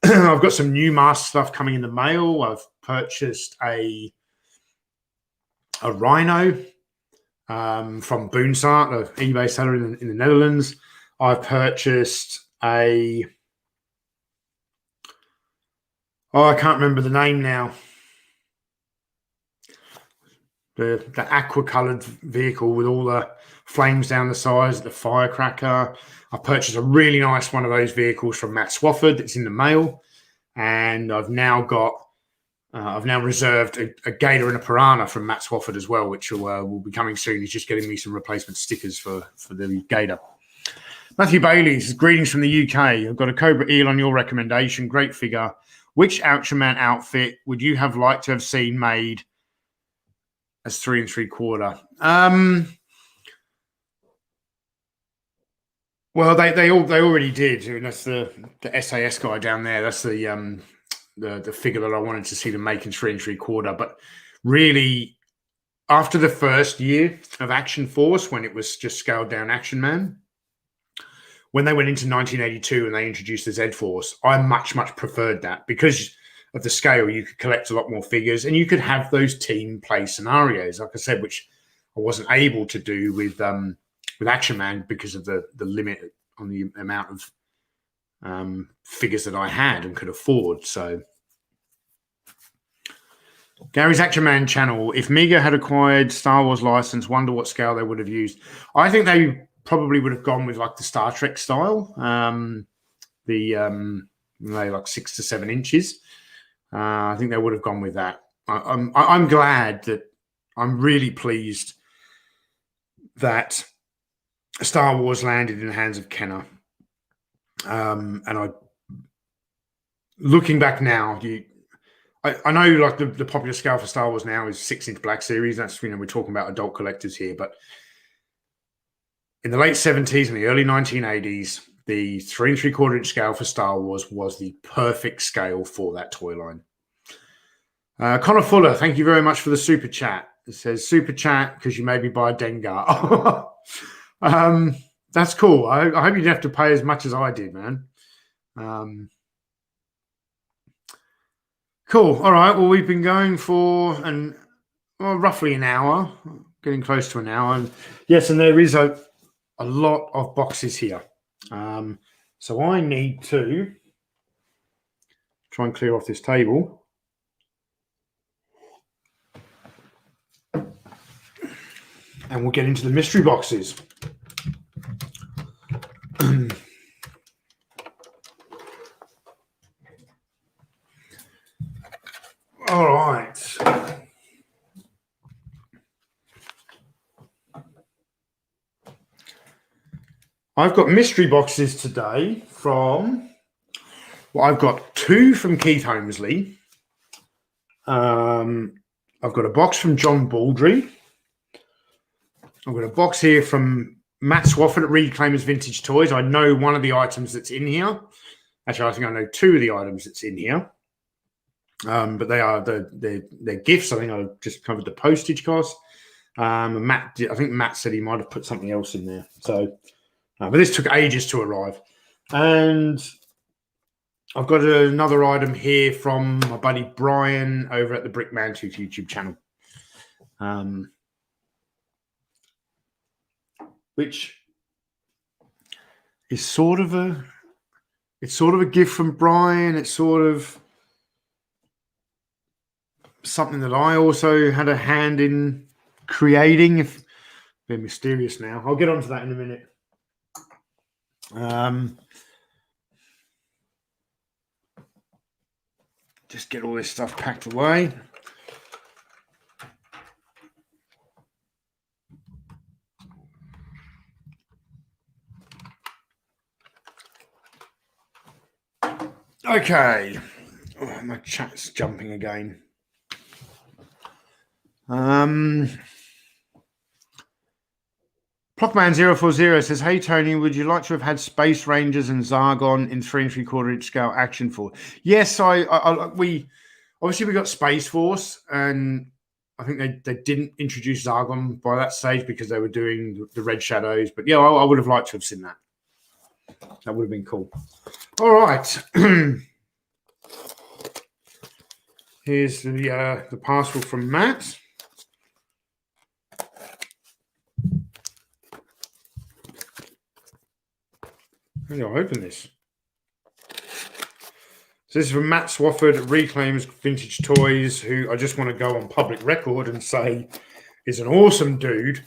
I've got some new mask stuff coming in the mail. I've purchased a Rhino from Boonsart, an eBay seller in the Netherlands. I've purchased I can't remember the name now. The aqua-coloured vehicle with all the flames down the sides, the firecracker. I purchased a really nice one of those vehicles from Matt Swafford. It's in the mail, and I've now reserved a Gator and a Piranha from Matt Swafford as well, which will be coming soon. He's just getting me some replacement stickers for the Gator. Matthew Bailey says, greetings from the UK. I've got a Cobra Eel on your recommendation. Great figure. Which Action Man outfit would you have liked to have seen made as 3 3/4? Well, they already did. And that's the SAS guy down there. That's the figure that I wanted to see them make in 3 3/4. But really, after the first year of Action Force, when it was just scaled down Action Man, when they went into 1982 and they introduced the Z Force, I much preferred that, because of the scale. You could collect a lot more figures, and you could have those team play scenarios, like I said, which I wasn't able to do with Action Man because of the limit on the amount of figures that I had and could afford. So Gary's Action Man channel, if Mega had acquired Star Wars license, wonder what scale they would have used. I think they probably would have gone with like the Star Trek style, like 6 to 7 inches. I think they would have gone with that. I'm glad that I'm really pleased that Star Wars landed in the hands of Kenner. And looking back now, I know like the popular scale for Star Wars now is 6-inch Black Series. That's, we're talking about adult collectors here, but in the late 70s and the early 1980s, the 3 3/4 inch scale for Star Wars was the perfect scale for that toy line. Connor Fuller, thank you very much for the super chat. It says super chat because you made me buy a Dengar. That's cool. I hope you didn't have to pay as much as I did, man. Cool. All right. Well, we've been going for roughly an hour, getting close to an hour. And yes, and there is a lot of boxes here. So I need to try and clear off this table. And we'll get into the mystery boxes. All right. I've got mystery boxes today from, I've got 2 from Keith Holmesley. I've got a box from John Baldry. I've got a box here from Matt Swafford at Reclaimers Vintage Toys. I know one of the items that's in here. Actually, I think I know 2 of the items that's in here. But they are they're gifts. I think I just covered the postage cost. Matt, I think Matt said he might have put something else in there. So, but this took ages to arrive. And I've got another item here from my buddy Brian over at the Brick Mantooth YouTube channel, which is sort of a gift from Brian. It's sort of something that I also had a hand in creating. If they're mysterious now, I'll get onto that in a minute. Just get all this stuff packed away. Okay. Oh, my chat's jumping again. Plockman040 says, "Hey Tony, would you like to have had Space Rangers and Zargon in 3 3/4 inch scale action for?" Yes, we got Space Force, and I think they didn't introduce Zargon by that stage because they were doing the Red Shadows. But yeah, I would have liked to have seen that. That would have been cool. All right. Here's the parcel from Matt. How do I open this? So this is from Matt Swafford, Reclaims Vintage Toys, who I just want to go on public record and say is an awesome dude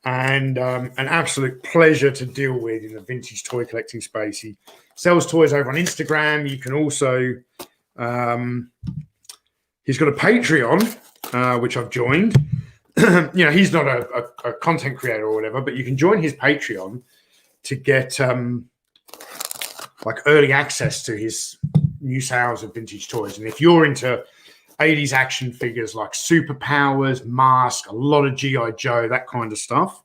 and an absolute pleasure to deal with in the vintage toy collecting space. He sells toys over on Instagram. You can also, he's got a Patreon, which I've joined. He's not a content creator or whatever, but you can join his Patreon to get like early access to his new sales of vintage toys. And if you're into 80s action figures like Superpowers, Mask, a lot of G.I. Joe, that kind of stuff,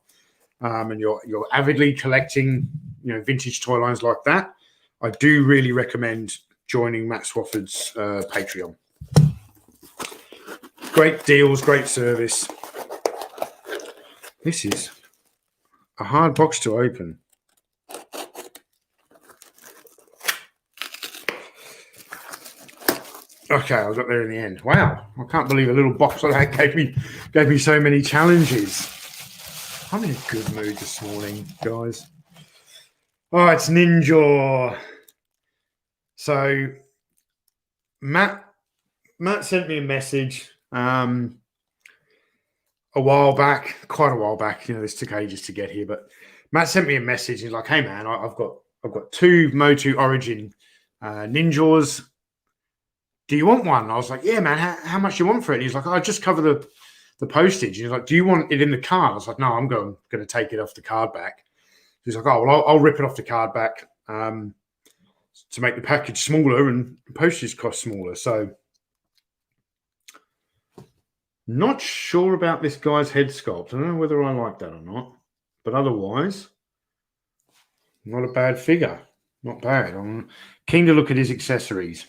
and you're avidly collecting, vintage toy lines like that, I do really recommend joining Matt Swafford's Patreon. Great deals, great service. This is a hard box to open. Okay, I got there in the end. Wow, I can't believe a little box like that gave me so many challenges. I'm in a good mood this morning, guys. Oh, it's Ninja. So Matt sent me a message quite a while back. This took ages to get here, but Matt sent me a message. He's like, "Hey man, I've got 2 Motu Origin Ninjas. Do you want one?" I was like, "Yeah, man. How much do you want for it?" And he's like, "I'll just cover the postage." He's like, "Do you want it in the card?" I was like, "No, I'm going to take it off the card back." He's like, "Oh, well, I'll rip it off the card back to make the package smaller and postage cost smaller." So, not sure about this guy's head sculpt. I don't know whether I like that or not, but otherwise, not a bad figure. Not bad. I'm keen to look at his accessories.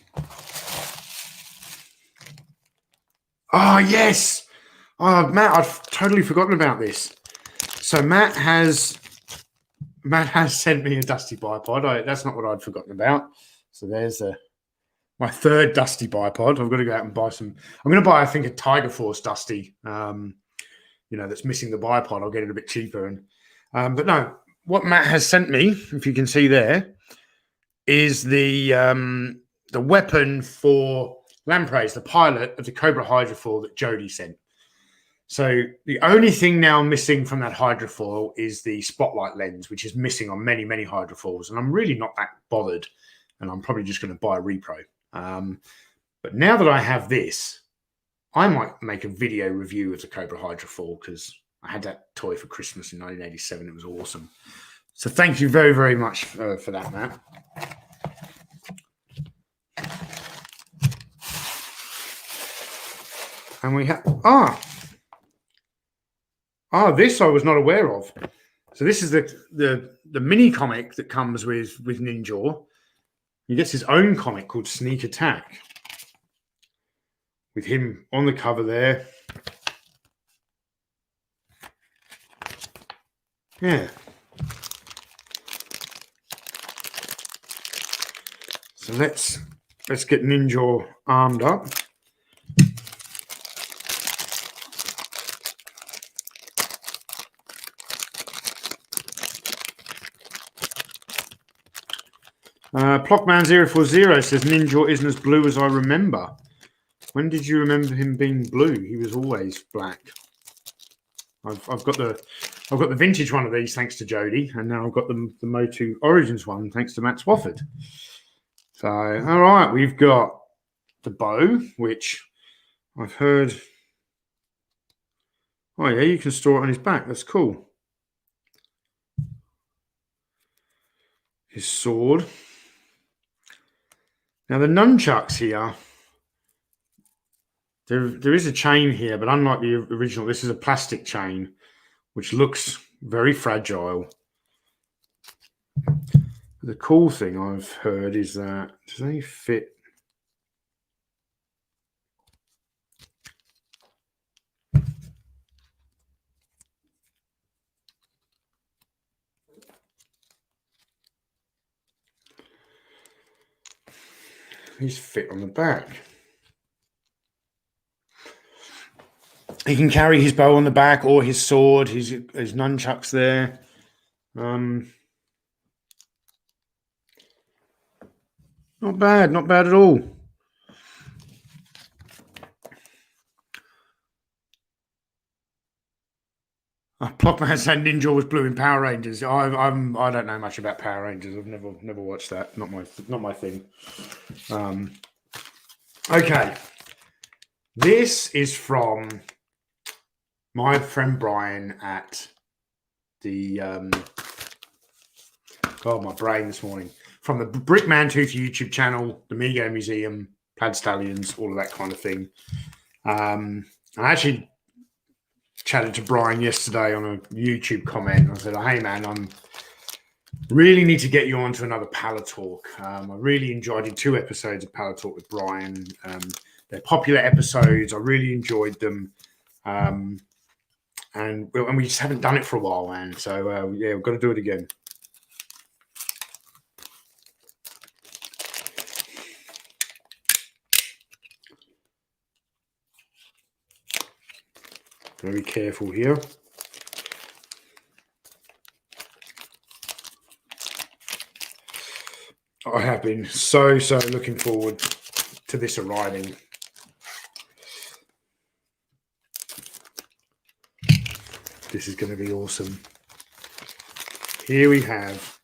Oh, yes. Oh, Matt, I've totally forgotten about this. So Matt has sent me a Dusty bipod. That's not what I'd forgotten about. So there's my 3rd Dusty bipod. I've got to go out and buy some. I'm going to buy, I think, a Tiger Force Dusty, that's missing the bipod. I'll get it a bit cheaper. But no, what Matt has sent me, if you can see there, is the weapon for Lampreys, the pilot of the Cobra Hydrofoil that Jody sent. So the only thing now missing from that hydrofoil is the spotlight lens, which is missing on many, many hydrofoils. And I'm really not that bothered. And I'm probably just going to buy a repro. But now that I have this, I might make a video review of the Cobra hydrofoil because I had that toy for Christmas in 1987. It was awesome. So thank you very, very much for that, Matt. And we have this I was not aware of. So this is the mini comic that comes with Ninja. He gets his own comic called Sneak Attack, with him on the cover there. Yeah. So let's get Ninja armed up. Plockman040 says Ninja isn't as blue as I remember. When did you remember him being blue? He was always black. I've got the vintage one of these thanks to Jody, and now I've got the Motu Origins one thanks to Matt Swafford. So all right, we've got the bow, which I've heard. Oh yeah, you can store it on his back. That's cool. His sword. Now the nunchucks here. There is a chain here, but unlike the original, this is a plastic chain, which looks very fragile. The cool thing I've heard is that do they fit? These fit on the back. He can carry his bow on the back or his sword, his nunchucks there. Not bad at all. Plockman said Ninja was blue in Power Rangers. I don't know much about Power Rangers. I've never watched that. Not my thing. Okay, this is from my friend Brian at the God, my brain this morning. From the Brickman Tooth YouTube channel, the Mego Museum, Plaid Stallions, all of that kind of thing. I actually chatted to Brian yesterday on a YouTube comment. I said, "Hey man, I'm really need to get you onto another Pallet Talk." I really enjoyed the 2 episodes of Pallet Talk with Brian. They're popular episodes. I really enjoyed them. And we just haven't done it for a while, man. So yeah, we've got to do it again. Very careful here. I have been so looking forward to this arriving. This is going to be awesome. Here we have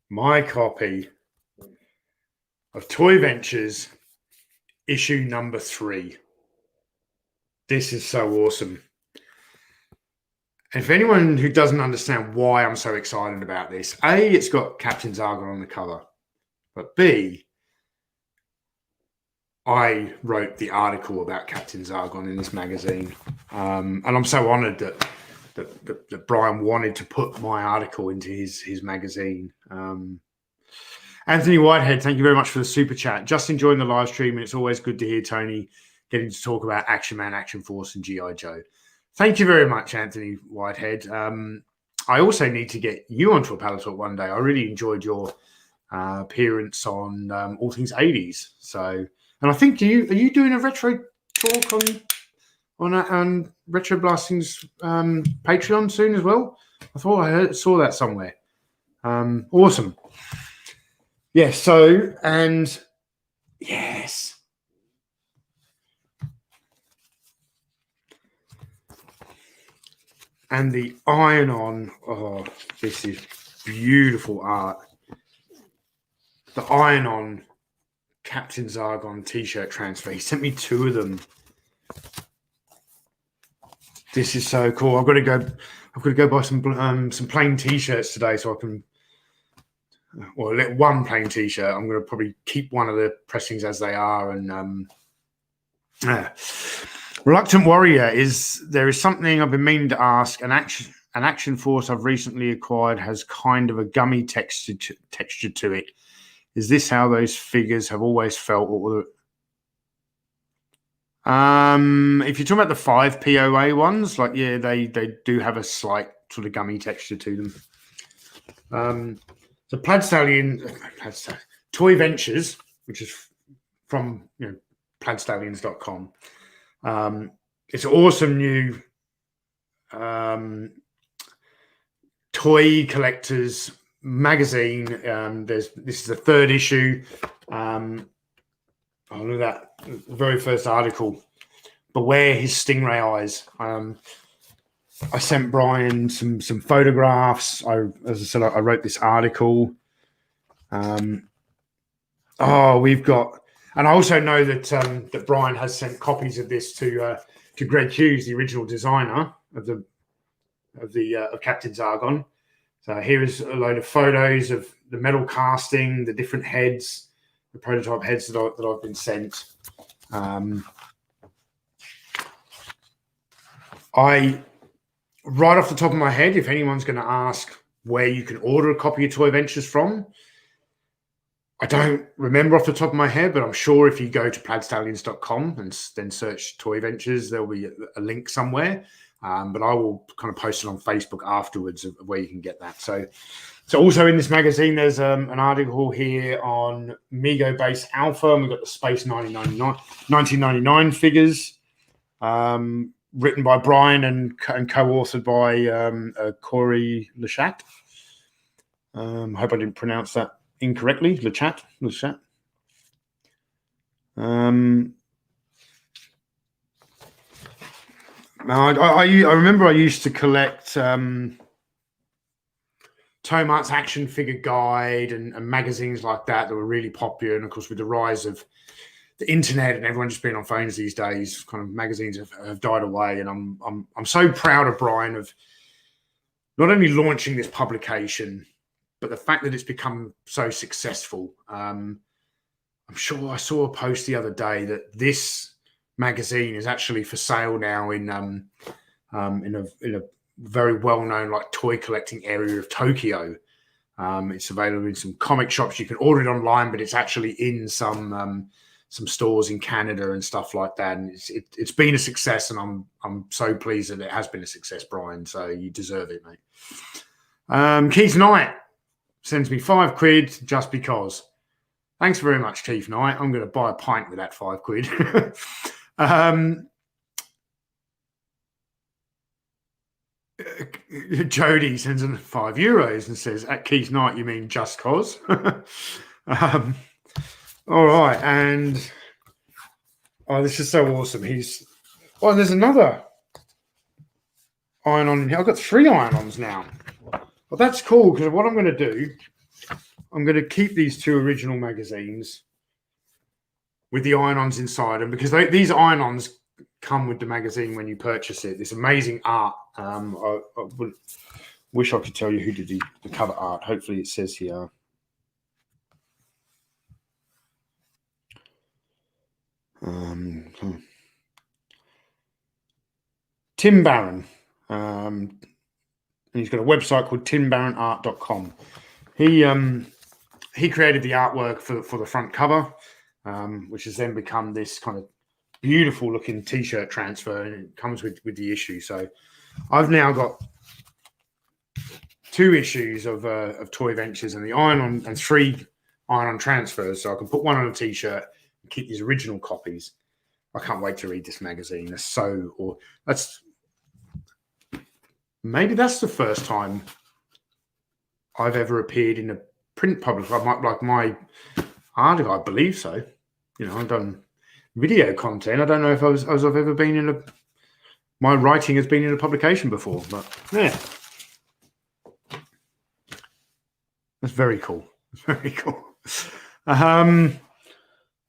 my copy of Toy Ventures issue number 3. This is so awesome. And for anyone who doesn't understand why I'm so excited about this, A, it's got Captain Zargon on the cover, but B, I wrote the article about Captain Zargon in this magazine, and I'm so honoured that Brian wanted to put my article into his magazine. Anthony Whitehead, thank you very much for the super chat. Just enjoying the live stream, and it's always good to hear Tony getting to talk about Action Man, Action Force, and G.I. Joe. Thank you very much, Anthony Whitehead. I also need to get you onto a Pallet Talk one day. I really enjoyed your appearance on All Things 80s. So, and I think are you doing a retro talk on Retro Blasting's Patreon soon as well? I thought I saw that somewhere. Awesome. Yeah, so, and yes. And the iron-on, oh, this is beautiful art. The iron-on Captain Zargon t-shirt transfer. He sent me 2 of them. This is so cool. I've got to go buy some plain t-shirts today so I can. Well, one plain t-shirt. I'm going to probably keep one of the pressings as they are. And Reluctant Warrior there is something I've been meaning to ask. An action force I've recently acquired has kind of a gummy texture to it. Is this how those figures have always felt, or If you're talking about the 5 POA ones, like, yeah, they do have a slight sort of gummy texture to them. So Plaid Stallion, Toy Ventures, which is from pladstallions.com. It's an awesome new toy collectors magazine. This is the 3rd issue. Oh, look at that, the very first article. Beware his stingray eyes. I sent Brian some photographs. As I said, I wrote this article. We've got, and I also know that that Brian has sent copies of this to Greg Hughes, the original designer of Captain Zargon. So here is a load of photos of the metal casting, the different heads, the prototype heads that I've been sent. Right off the top of my head, if anyone's going to ask where you can order a copy of Toy Ventures from, I don't remember off the top of my head, but I'm sure if you go to pladstallions.com and then search Toy Ventures, there'll be a link somewhere. But I will kind of post it on Facebook afterwards of where you can get that. So also in this magazine, there's an article here on Mego Base Alpha, and we've got the Space 1999 figures, written by Brian and co-authored by Corey Lechat. I hope I didn't pronounce that incorrectly. Lechat. I remember I used to collect Tomart's Action Figure Guide and magazines like that were really popular. And of course, with the rise of the internet and everyone just being on phones these days, kind of magazines have died away. And I'm so proud of Brian of not only launching this publication, but the fact that it's become so successful. I'm sure I saw a post the other day that this magazine is actually for sale now in a very well-known like toy collecting area of Tokyo. It's available in some comic shops. You can order it online, but it's actually in some stores in Canada and stuff like that. And it's been a success, and I'm so pleased that it has been a success, Brian. So you deserve it, mate. Keith Knight sends me £5 just because. Thanks very much, Keith Knight. I'm going to buy a pint with that £5. Jody sends in €5 and says, "At Keith Knight, you mean just cause?" All right, and this is so awesome. There's another iron-on here. I've got 3 iron-ons now. Well, that's cool, because what I'm going to do, I'm going to keep these 2 original magazines with the iron-ons inside them, because these iron-ons come with the magazine when you purchase it. This amazing art. I wish I could tell you who did the cover art. Hopefully it says here. Tim Barron. And he's got a website called timbarronart.com. He created the artwork for the front cover, which has then become this kind of beautiful looking t-shirt transfer, and it comes with the issue. So I've now got 2 issues of Toy Ventures and the iron-on, and 3 iron-on transfers, so I can put one on a t-shirt and keep these original copies. I can't wait to read this magazine. Maybe that's the first time I've ever appeared in a print publication. Like my article, I believe so. I've done video content. I don't know if I've ever been my writing has been in a publication before, but yeah, that's very cool. Very cool.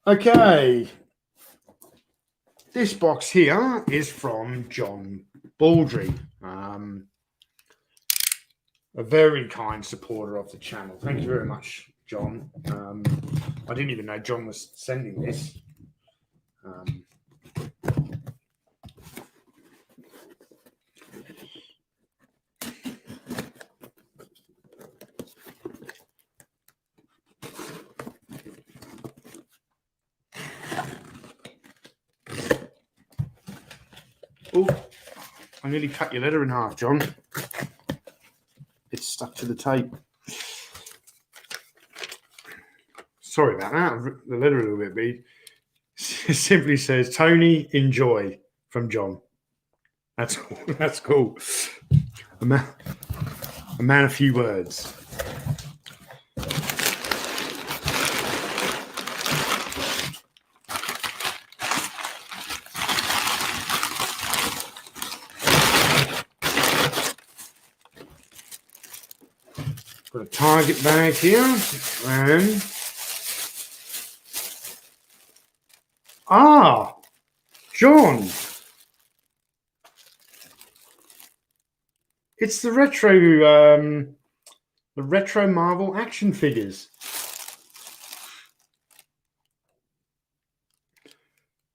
Okay, this box here is from John Baldry, a very kind supporter of the channel. Thank you very much, John. I didn't even know John was sending this. Oh, I nearly cut your letter in half, John. It's stuck to the tape. Sorry about that. I've written the letter a little bit big. It simply says, Tony, enjoy, from John. That's cool. A man of few words. Got a Target bag here, and John, it's the retro Marvel action figures.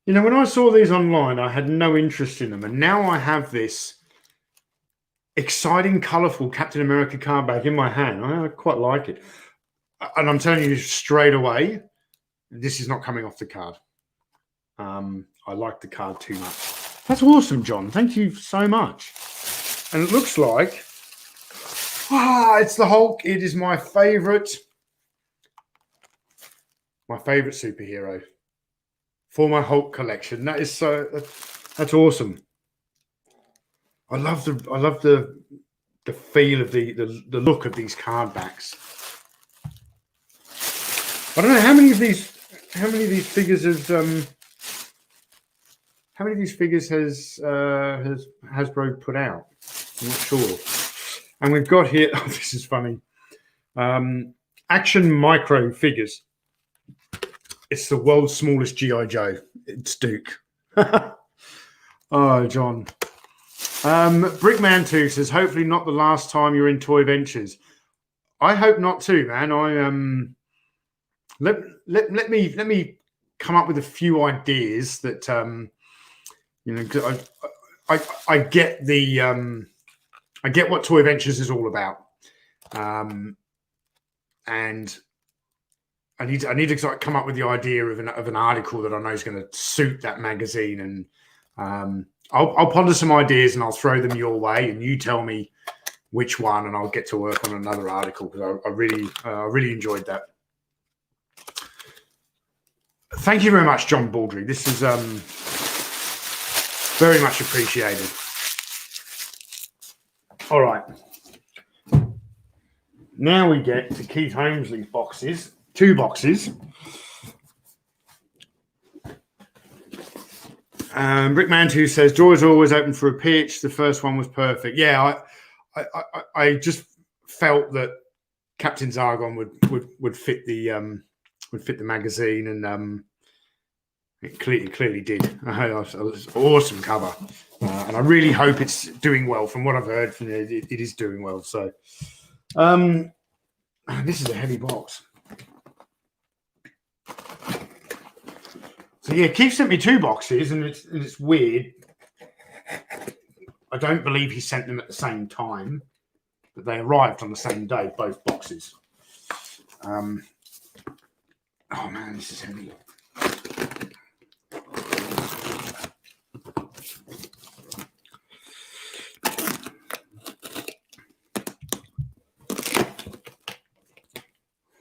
You know, when I saw these online, I had no interest in them, and now I have this exciting, colourful Captain America card back in my hand. I quite like it, and I'm telling you straight away, this is not coming off the card. I like the card too much. That's awesome, John. Thank you so much. And it looks like it's the Hulk. It is my favorite superhero for my Hulk collection. That is that's awesome. I love the feel of the look of these card backs. I don't know how many of these figures has Hasbro put out. I'm not sure. And we've got here, this is funny, Action Micro Figures. It's the world's smallest G.I. Joe. It's Duke. Oh, John. Brickman2 says, hopefully not the last time you're in Toy Ventures. I hope not too, man. Let me come up with a few ideas that you know, 'cause I get the I get what Toy Ventures is all about, and I need to sort of come up with the idea of an article that I know is going to suit that magazine, and I'll ponder some ideas and I'll throw them your way, and you tell me which one, and I'll get to work on another article, because I really enjoyed that. Thank you very much, John Baldry. This is very much appreciated. All right. Now we get to Keith Holmesley's boxes. 2 boxes. Brickman2 says, doors are always open for a pitch. The first one was perfect. Yeah, I just felt that Captain Zargon would fit the magazine, and it clearly did. It was an awesome cover, and I really hope it's doing well. From what I've heard from it, it is doing well. So, this is a heavy box. So yeah, Keith sent me 2 boxes, and it's weird. I don't believe he sent them at the same time, but they arrived on the same day, both boxes. Oh man, this is heavy.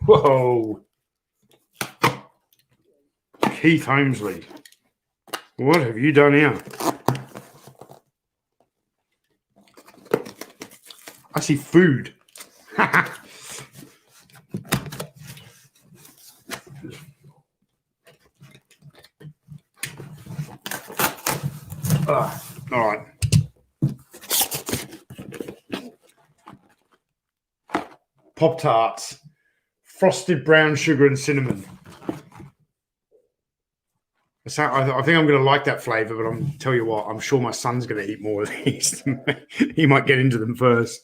Whoa. Keith Holmesley, what have you done here? I see food. All right. Pop-Tarts, frosted brown sugar and cinnamon. I think I'm going to like that flavour, but I'm tell you what, I'm sure my son's going to eat more of these. He might get into them first.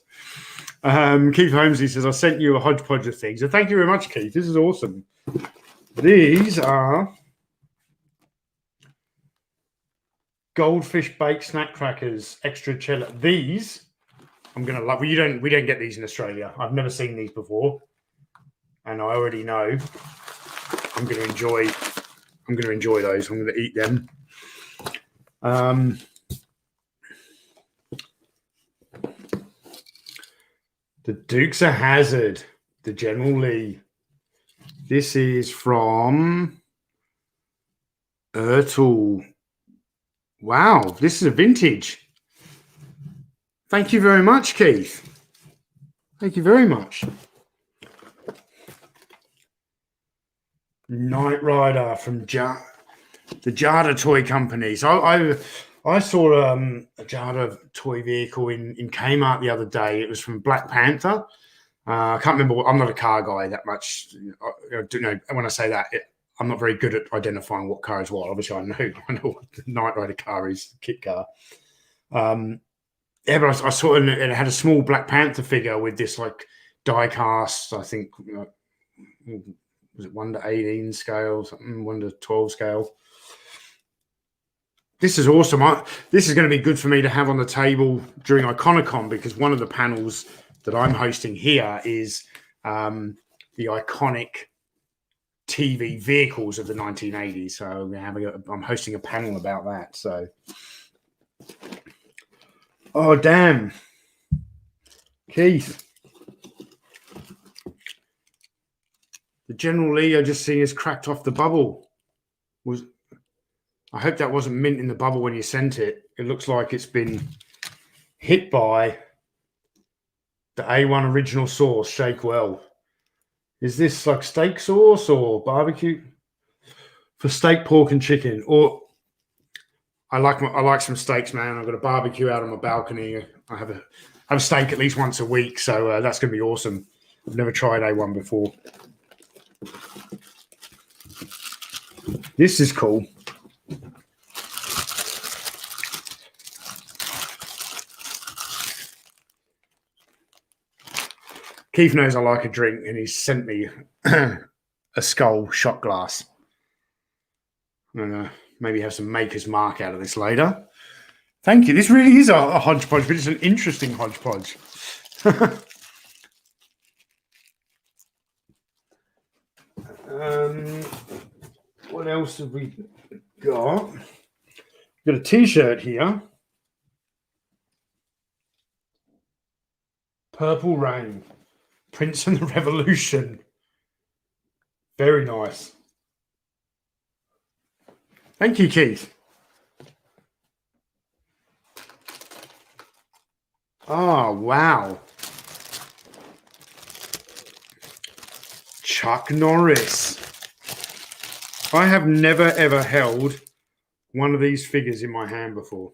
Keith Holmesley says, I sent you a hodgepodge of things. So thank you very much, Keith. This is awesome. These are goldfish baked snack crackers, extra cheddar. These I'm going to love. We don't get these in Australia. I've never seen these before, and I already know I'm going to enjoy those. I'm going to eat them. The Dukes of Hazzard, the General Lee. This is from Ertl. Wow, this is a vintage. Thank you very much, Keith. Thank you very much. Knight Rider from the Jada Toy Company. So I saw a Jada toy vehicle in Kmart the other day. It was from Black Panther. I can't remember. I'm not a car guy that much. I don't know when I say that. I'm not very good at identifying what car is what. Obviously, I know what the Knight Rider car is, the kit car. Yeah, but I saw it, and it had a small Black Panther figure with this like die cast. I think was it 1 to 18 scale, something 1 to 12 scale. This is awesome. This is going to be good for me to have on the table during Iconicon, because one of the panels that I'm hosting here is the iconic TV vehicles of the 1980s. So I'm hosting a panel about that. So, oh damn, Keith, the General Lee I just seen is cracked off the bubble. I hope that wasn't mint in the bubble when you sent it. It looks like it's been hit by the A1 original sauce, Shake Well. Is this like steak sauce or barbecue? For steak, pork, and chicken. Or I like some steaks, man. I've got a barbecue out on my balcony. I have a steak at least once a week, so that's going to be awesome. I've never tried A1 before. This is cool. Keith knows I like a drink, and he's sent me a Skull shot glass. I'm gonna maybe have some Maker's Mark out of this later. Thank you. This really is a hodgepodge, but it's an interesting hodgepodge. What else have we got? We've got a T-shirt here. Purple Rain. Prince and the Revolution. Very nice. Thank you, Keith. Oh, wow. Chuck Norris. I have never, ever held one of these figures in my hand before.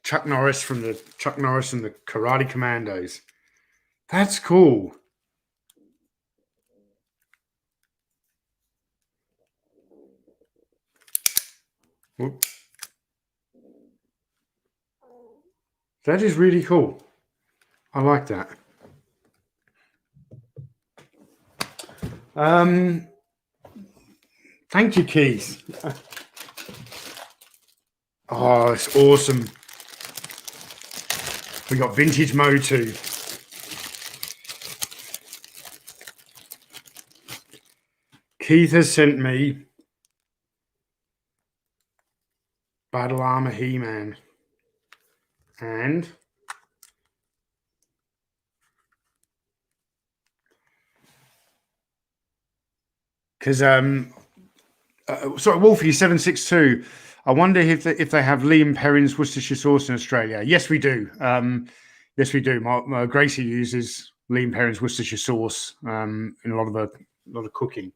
Chuck Norris and the Karate Commandos. That's cool. Whoop. That is really cool. I like that. Thank you, Keith. Oh, it's awesome. We got vintage Motu. Keith has sent me Battle Armor He-Man. And because sorry, Wolfie 762. I wonder if they have Liam Perrin's Worcestershire sauce in Australia. Yes, we do. Yes, we do. My Gracie uses Liam Perrin's Worcestershire sauce in a lot of cooking.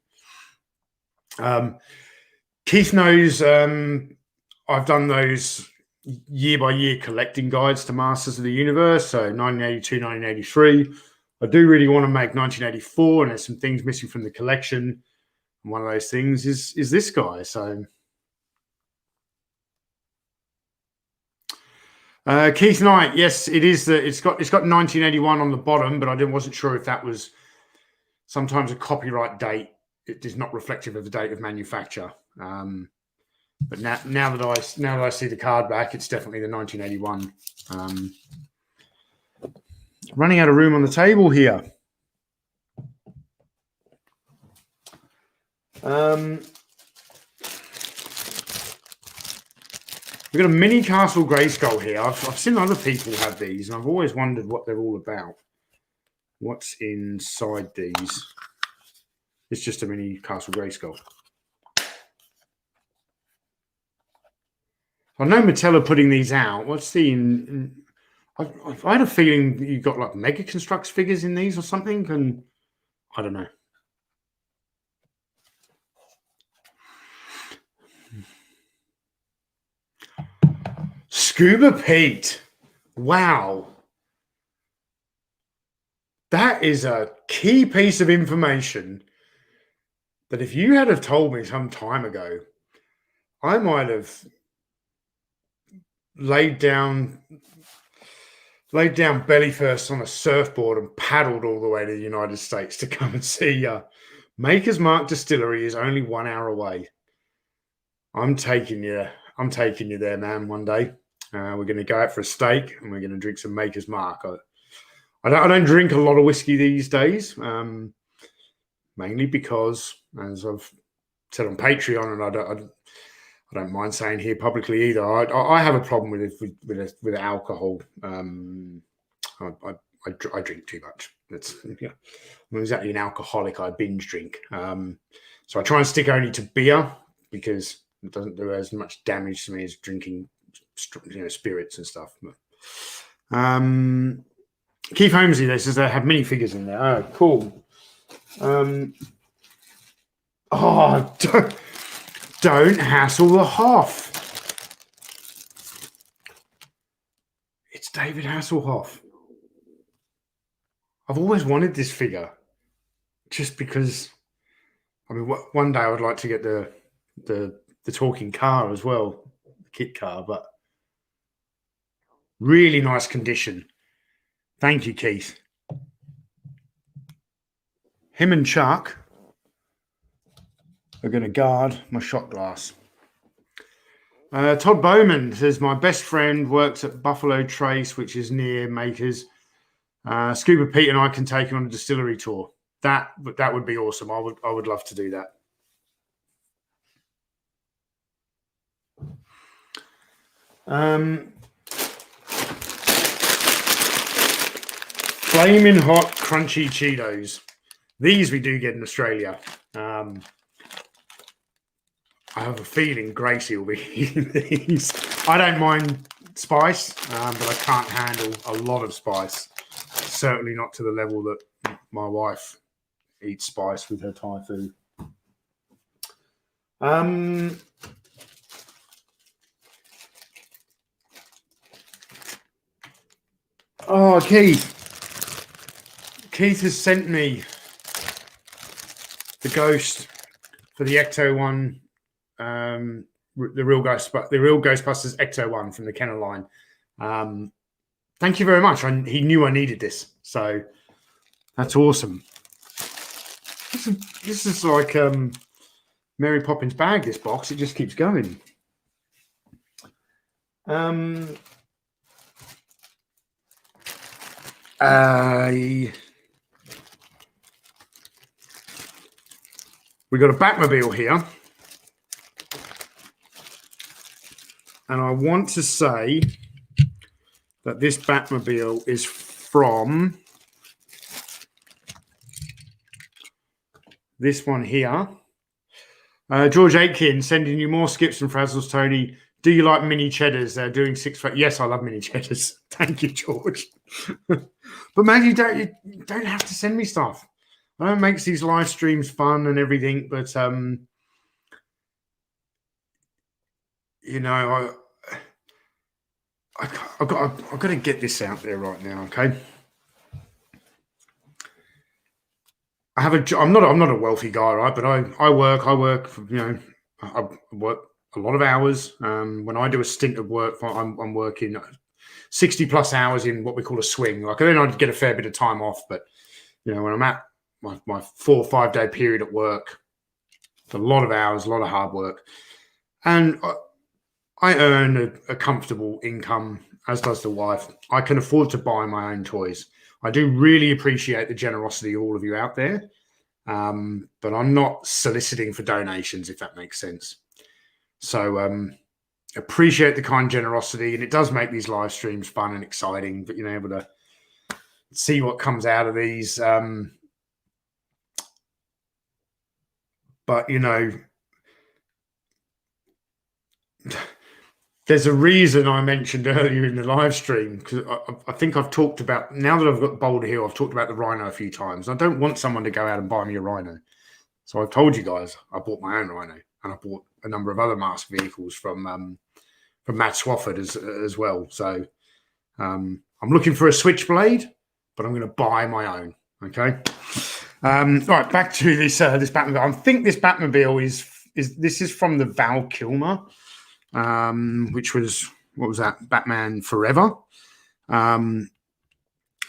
Keith knows I've done those year by year collecting guides to Masters of the Universe. So 1982, 1983. I do really want to make 1984, and there's some things missing from the collection. And one of those things is this guy. So Keith Knight, yes, it is. It's got 1981 on the bottom, but I wasn't sure if that was sometimes a copyright date. It is not reflective of the date of manufacture. But now that I see the card back, it's definitely the 1981. Running out of room on the table here. We've got a mini Castle Grayskull here. I've seen other people have these, and I've always wondered what they're all about. What's inside these? It's just a mini Castle Grayskull. I know Mattel are putting these out. What's the... I had a feeling you got like Mega Construx figures in these or something, and I don't know. Scuba Pete. Wow. That is a key piece of information that if you had have told me some time ago, I might have laid down belly first on a surfboard and paddled all the way to the United States to come and see Maker's Mark Distillery is only 1 hour away. I'm taking you there, man, one day. We're going to go out for a steak and we're going to drink some Maker's Mark. I don't drink a lot of whiskey these days, mainly because, as I've said on Patreon, and I don't mind saying here publicly either, I have a problem with alcohol. I drink too much. I'm not exactly an alcoholic. I binge drink. So I try and stick only to beer because it doesn't do as much damage to me as drinking, spirits and stuff. But, Keith Holmesy, there says they have minifigures in there. Oh, cool. Don't hassle the Hoff. It's David Hasselhoff. I've always wanted this figure, just because. I mean, one day I would like to get the talking car as well, the kit car, but really nice condition. Thank you, Keith. Him and Chuck are going to guard my shot glass. Todd Bowman says, my best friend works at Buffalo Trace, which is near Makers. Scuba Pete and I can take him on a distillery tour. That would be awesome. I would love to do that. Flaming hot crunchy Cheetos. These we do get in Australia. I have a feeling Gracie will be eating these. I don't mind spice, but I can't handle a lot of spice. Certainly not to the level that my wife eats spice with her Thai food. Oh, Keith. Keith has sent me the ghost for the Ecto one. The real Ghostbusters Ecto one from the Kenner line. Thank you very much. He knew I needed this, so that's awesome. This is like Mary Poppins bag. This box, it just keeps going. We got a Batmobile here. And I want to say that this Batmobile is from this one here. George Aitken sending you more skips and frazzles, Tony. Do you like mini cheddars? They're doing 6. Yes, I love mini cheddars. Thank you, George. But man, you don't have to send me stuff. I know it makes these live streams fun and everything, but I've got to get this out there right now. Okay, I have I'm not a wealthy guy, right? But I work. I work a lot of hours. When I do a stint of work, I'm working 60 plus hours in what we call a swing. Like, then I'd get a fair bit of time off, but when I'm at my 4 or 5 day period at work, it's a lot of hours, a lot of hard work, and I earn a comfortable income, as does the wife. I can afford to buy my own toys. I do really appreciate the generosity of all of you out there, but I'm not soliciting for donations, if that makes sense. So appreciate the kind generosity, and it does make these live streams fun and exciting. But able to see what comes out of these. But there's a reason I mentioned earlier in the live stream, because I think I've talked about, now that I've got Boulder Hill, I've talked about the Rhino a few times. I don't want someone to go out and buy me a Rhino. So I've told you guys I bought my own Rhino, and I bought a number of other mask vehicles from Matt Swafford as well. So I'm looking for a Switchblade, but I'm going to buy my own. Okay. Right, back to this Batmobile. I think this Batmobile is from the Val Kilmer, which was, what was that? Batman Forever. And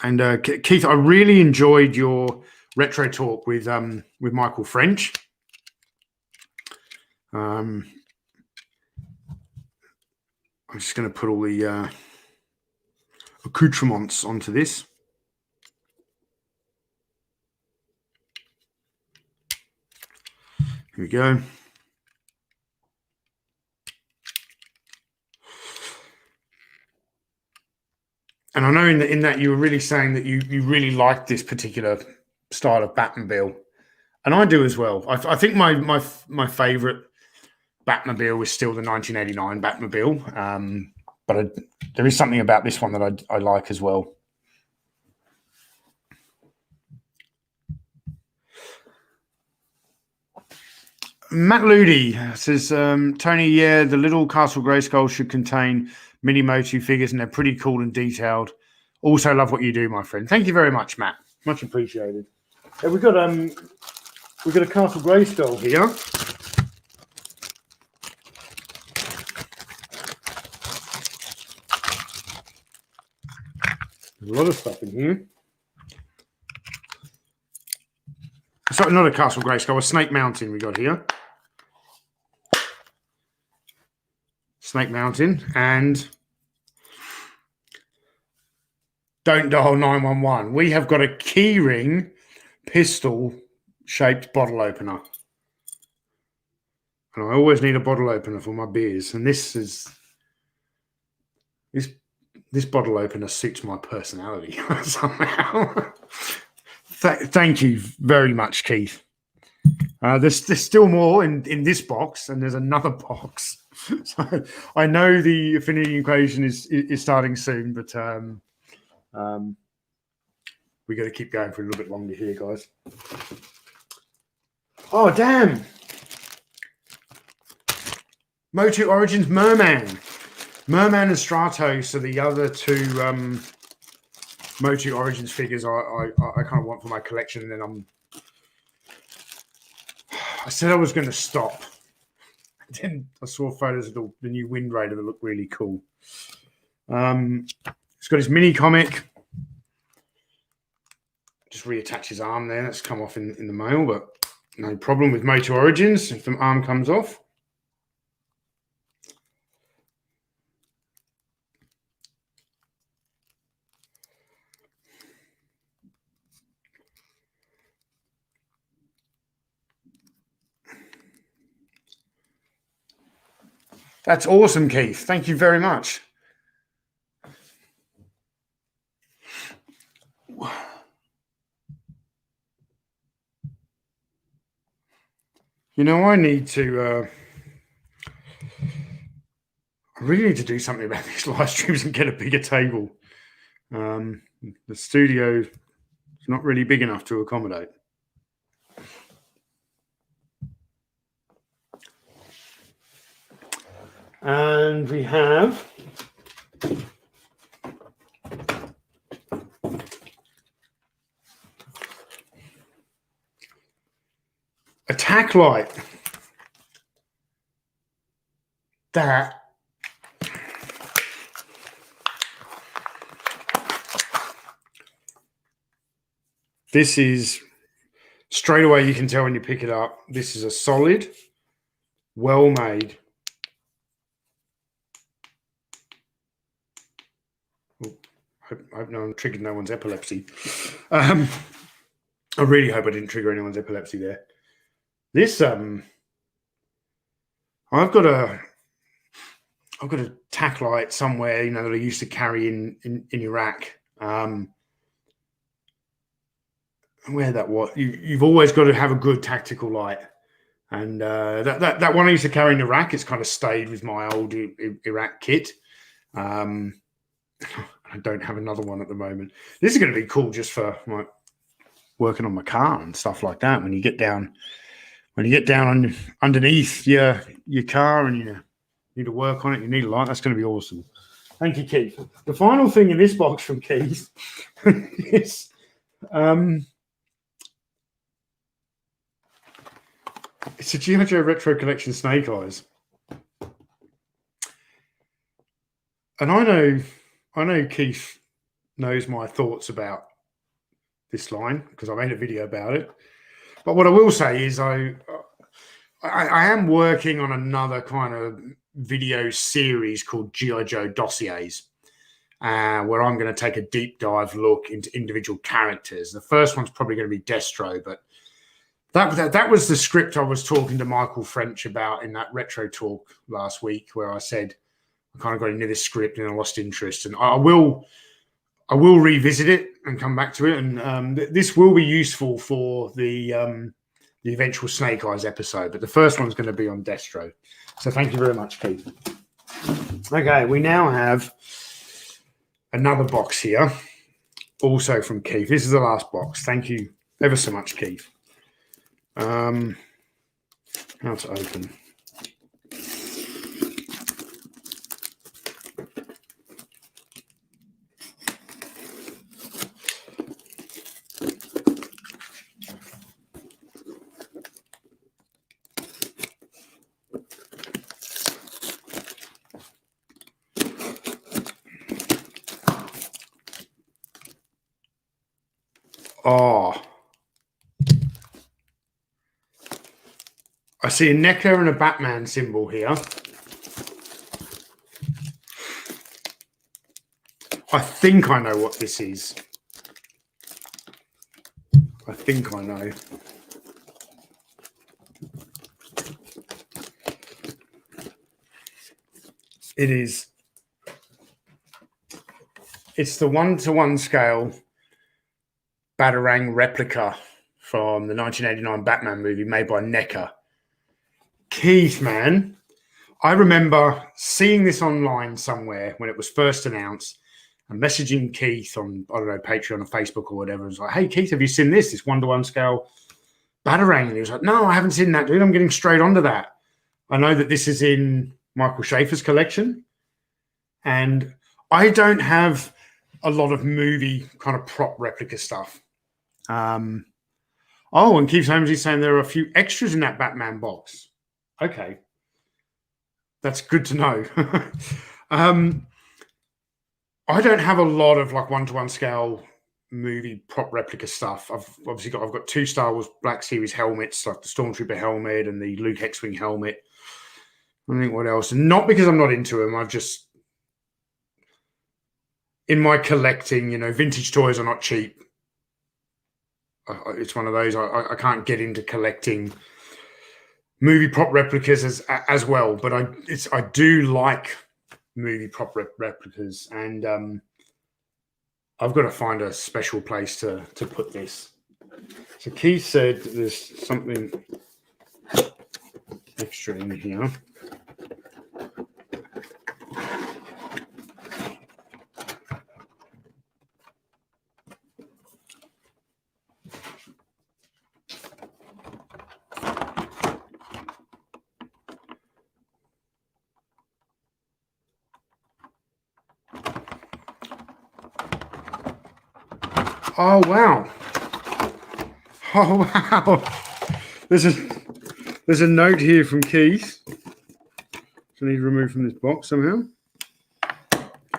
Keith, I really enjoyed your retro talk with Michael French. I'm just going to put all the accoutrements onto this. Here we go. And I know in that you were really saying that you really liked this particular style of Batmobile, and I do as well. I think my favorite Batmobile is still the 1989 Batmobile, but there is something about this one that I like as well. Matt Ludi says, Tony, yeah, the little Castle Grayskull should contain mini Motu figures, and they're pretty cool and detailed. Also love what you do, my friend. Thank you very much, Matt. Much appreciated. We've got a Castle Grayskull here. There's a lot of stuff in here. Sorry, not a Castle Grayskull, a Snake Mountain we got here. Snake Mountain, and don't dial 911. We have got a keyring pistol shaped bottle opener. And I always need a bottle opener for my beers. And this bottle opener suits my personality somehow. Thank you very much, Keith. There's still more in this box, and there's another box. So I know the affinity equation is starting soon, but we got to keep going for a little bit longer here, guys. Oh, damn. Motu Origins Merman. Merman and Stratos are the other two Motu Origins figures I kind of want for my collection. And then I said I was going to stop. Then I saw photos of the new Wind Raider that look really cool. It's got his mini comic. Just reattach his arm there. That's come off in the mail, but no problem with Motu Origins if the arm comes off. That's awesome, Keith. Thank you very much. I need to. I really need to do something about these live streams and get a bigger table. The studio is not really big enough to accommodate. And we have Attack Light. That this is straight away, you can tell when you pick it up. This is a solid, well made. I hope no one triggered no one's epilepsy. I really hope I didn't trigger anyone's epilepsy there. This I've got I've got a tack light somewhere, that I used to carry in Iraq. Where that was, you've always got to have a good tactical light. And that one I used to carry in Iraq, it's kind of stayed with my old Iraq kit. I don't have another one at the moment. This is going to be cool just for working on my car and stuff like that. When you get down underneath your car and you need to work on it, you need a light. That's going to be awesome. Thank you, Keith. The final thing in this box from Keith is it's a G.I. Joe Retro Collection Snake Eyes. And I know Keith knows my thoughts about this line because I made a video about it. But what I will say is I am working on another kind of video series called G.I. Joe Dossiers, where I'm going to take a deep dive look into individual characters. The first one's probably going to be Destro, but that was the script I was talking to Michael French about in that retro talk last week, where I said I kind of got into this script and I lost interest, and I will revisit it and come back to it, and this will be useful for the eventual Snake Eyes episode. But the first one's going to be on Destro. So thank you very much, Keith. Okay, we now have another box here, also from Keith. This is the last box. Thank you ever so much, Keith. How to open. Oh, I see a NECA and a Batman symbol here. I think I know what this is. I think I know. It is. It's the 1-to-1 scale Batarang replica from the 1989 Batman movie made by NECA. Keith, man, I remember seeing this online somewhere when it was first announced and messaging Keith on, I don't know, Patreon or Facebook or whatever. I was like, hey, Keith, have you seen this 1-to-1 scale Batarang? And he was like, no, I haven't seen that, dude. I'm getting straight onto that. I know that this is in Michael Schaefer's collection, and I don't have a lot of movie kind of prop replica stuff. And Keith Holmes is saying there are a few extras in that Batman box. Okay, that's good to know. I don't have a lot of like 1-to-1 scale movie prop replica stuff. I've got 2 Star Wars Black Series helmets, like the Stormtrooper helmet and the Luke X-Wing helmet. I think what else? And not because I'm not into them. I've just, in my collecting, vintage toys are not cheap. It's one of those. I can't get into collecting movie prop replicas as well, but I do like movie prop replicas, and I've got to find a special place to put this. So Keith said there's something extra in here. Oh wow! Oh wow! There's a note here from Keith. So I need to remove from this box somehow,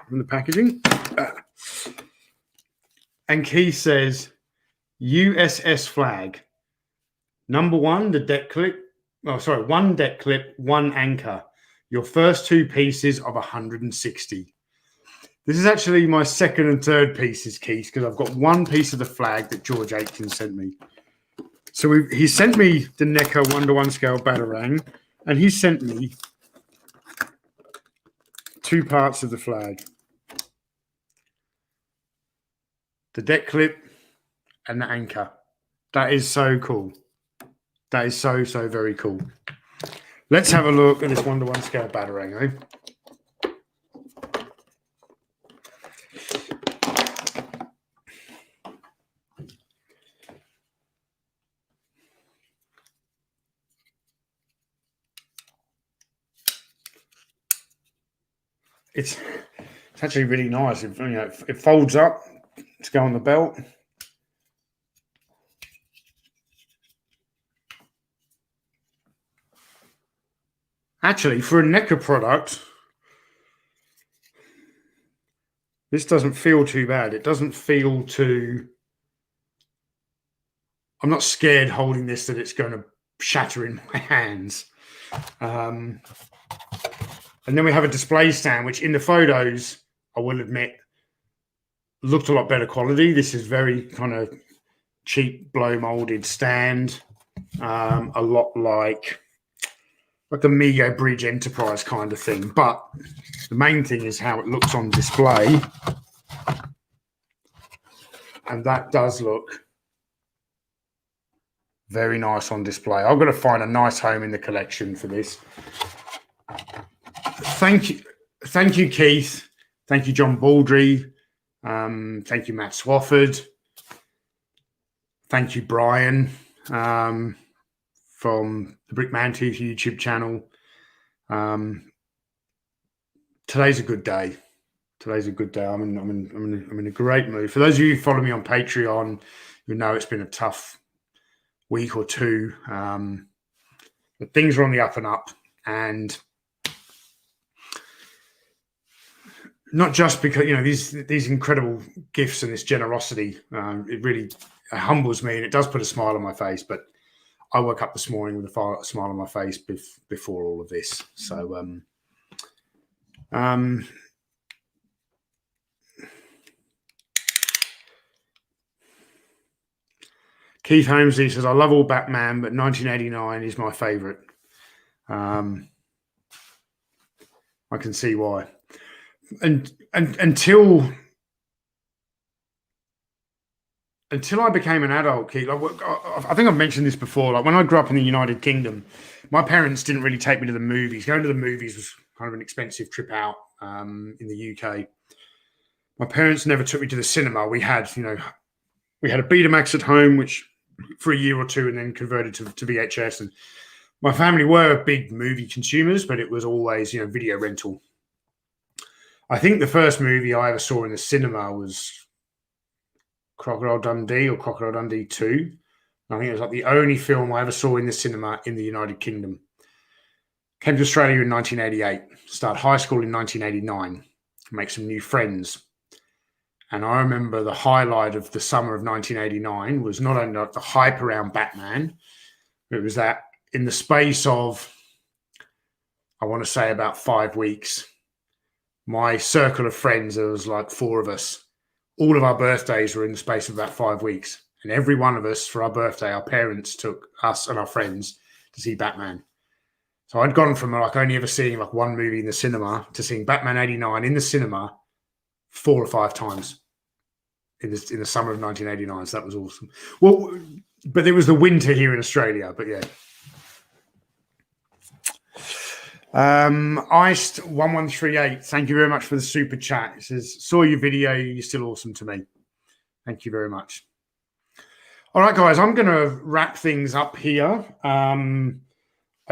from the packaging. And Keith says, USS flag. Number 1, the deck clip. Oh, sorry, 1 deck clip, 1 anchor. Your first 2 pieces of 160. This is actually my second and third pieces, Keith, because I've got 1 piece of the flag that George Aitken sent me. So he sent me the NECA 1-to-1 scale Batarang, and he sent me two parts of the flag. The deck clip and the anchor. That is so cool. That is so, so very cool. Let's have a look at this 1:1 scale batarang, eh? It's actually really nice. It folds up to go on the belt. Actually, for a NECA product, this doesn't feel too bad. It doesn't feel too... I'm not scared holding this that it's going to shatter in my hands. And then we have a display stand, which in the photos, I will admit, looked a lot better quality. This is very kind of cheap blow molded stand. A lot like the Migo Bridge Enterprise kind of thing. But the main thing is how it looks on display. And that does look very nice on display. I've got to find a nice home in the collection for this. Thank you, Keith. Thank you, John Baldry. Thank you, Matt Swafford. Thank you, Brian, from the Brick Man Tooth YouTube channel. Today's a good day. Today's a good day. I'm in a great mood. For those of you who follow me on Patreon, you know it's been a tough week or two. But things are on the up and up, and not just because these incredible gifts and this generosity. It really humbles me, and it does put a smile on my face. But I woke up this morning with a smile on my face before all of this. So Keith Holmesley says, I love all Batman, but 1989 is my favorite. I can see why. And until I became an adult, Keith, I think I've mentioned this before. Like when I grew up in the United Kingdom, my parents didn't really take me to the movies. Going to the movies was kind of an expensive trip out in the UK. My parents never took me to the cinema. We had a Betamax at home, which for a year or two, and then converted to VHS. And my family were big movie consumers, but it was always video rental. I think the first movie I ever saw in the cinema was Crocodile Dundee or Crocodile Dundee 2. I think it was like the only film I ever saw in the cinema in the United Kingdom. Came to Australia in 1988, started high school in 1989, make some new friends. And I remember the highlight of the summer of 1989 was not only the hype around Batman, it was that in the space of, I want to say about 5 weeks, my circle of friends, there was like 4 of us, all of our birthdays were in the space of about 5 weeks. And every one of us, for our birthday, our parents took us and our friends to see Batman. So I'd gone from only ever seeing one movie in the cinema to seeing Batman 89 in the cinema 4 or 5 times in the summer of 1989. So that was awesome. Well, but it was the winter here in Australia. But yeah. Iced1138, thank you very much for the super chat. It says, saw your video, you're still awesome to me. Thank you very much. All right, guys, I'm going to wrap things up here. I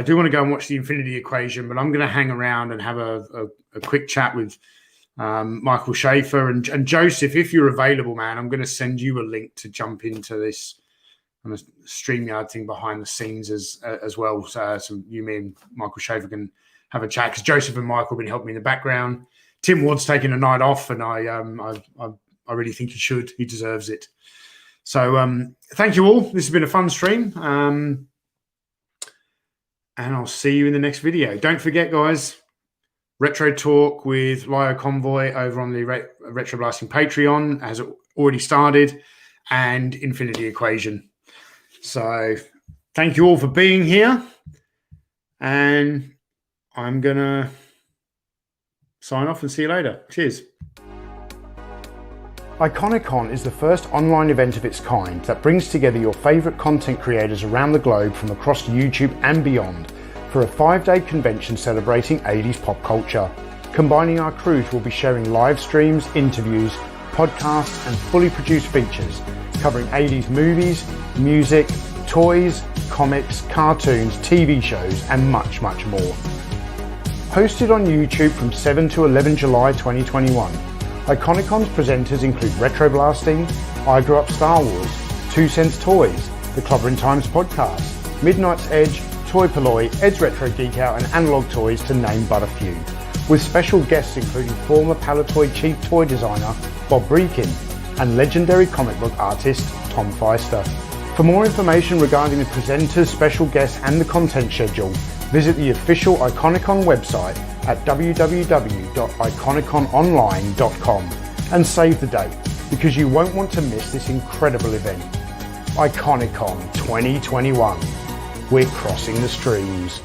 do want to go and watch the Infinity Equation, but I'm going to hang around and have a quick chat with Michael Schaefer and Joseph. If you're available, man, I'm going to send you a link to jump into this kind of StreamYard thing behind the scenes as well. So you, me, and Michael Schaefer can have a chat, because Joseph and Michael have been helping me in the background. Tim Ward's taking a night off, and I really think he should. He deserves it. So thank you all. This has been a fun stream. And I'll see you in the next video. Don't forget, guys, Retro Talk with Lio Convoy over on the Retro Blasting Patreon has already started, and Infinity Equation. So thank you all for being here. And I'm going to sign off and see you later. Cheers. Iconicon is the first online event of its kind that brings together your favourite content creators around the globe from across YouTube and beyond for a 5-day convention celebrating 80s pop culture. Combining our crews, we'll be sharing live streams, interviews, podcasts and fully produced features covering 80s movies, music, toys, comics, cartoons, TV shows and much, much more. Hosted on YouTube from 7 to 11 July 2021, Iconicon's presenters include Retro Blasting, I Grew Up Star Wars, 2 Cents Toys, the Clobber in Times podcast, Midnight's Edge, Toy Polloi, Ed's Retro Geek Out and Analog Toys to name but a few, with special guests including former Palitoy chief toy designer Bob Breakin and legendary comic book artist Tom Feister. For more information regarding the presenters, special guests and the content schedule, visit the official Iconicon website at www.iconicononline.com and save the date because you won't want to miss this incredible event. Iconicon 2021. We're crossing the streams.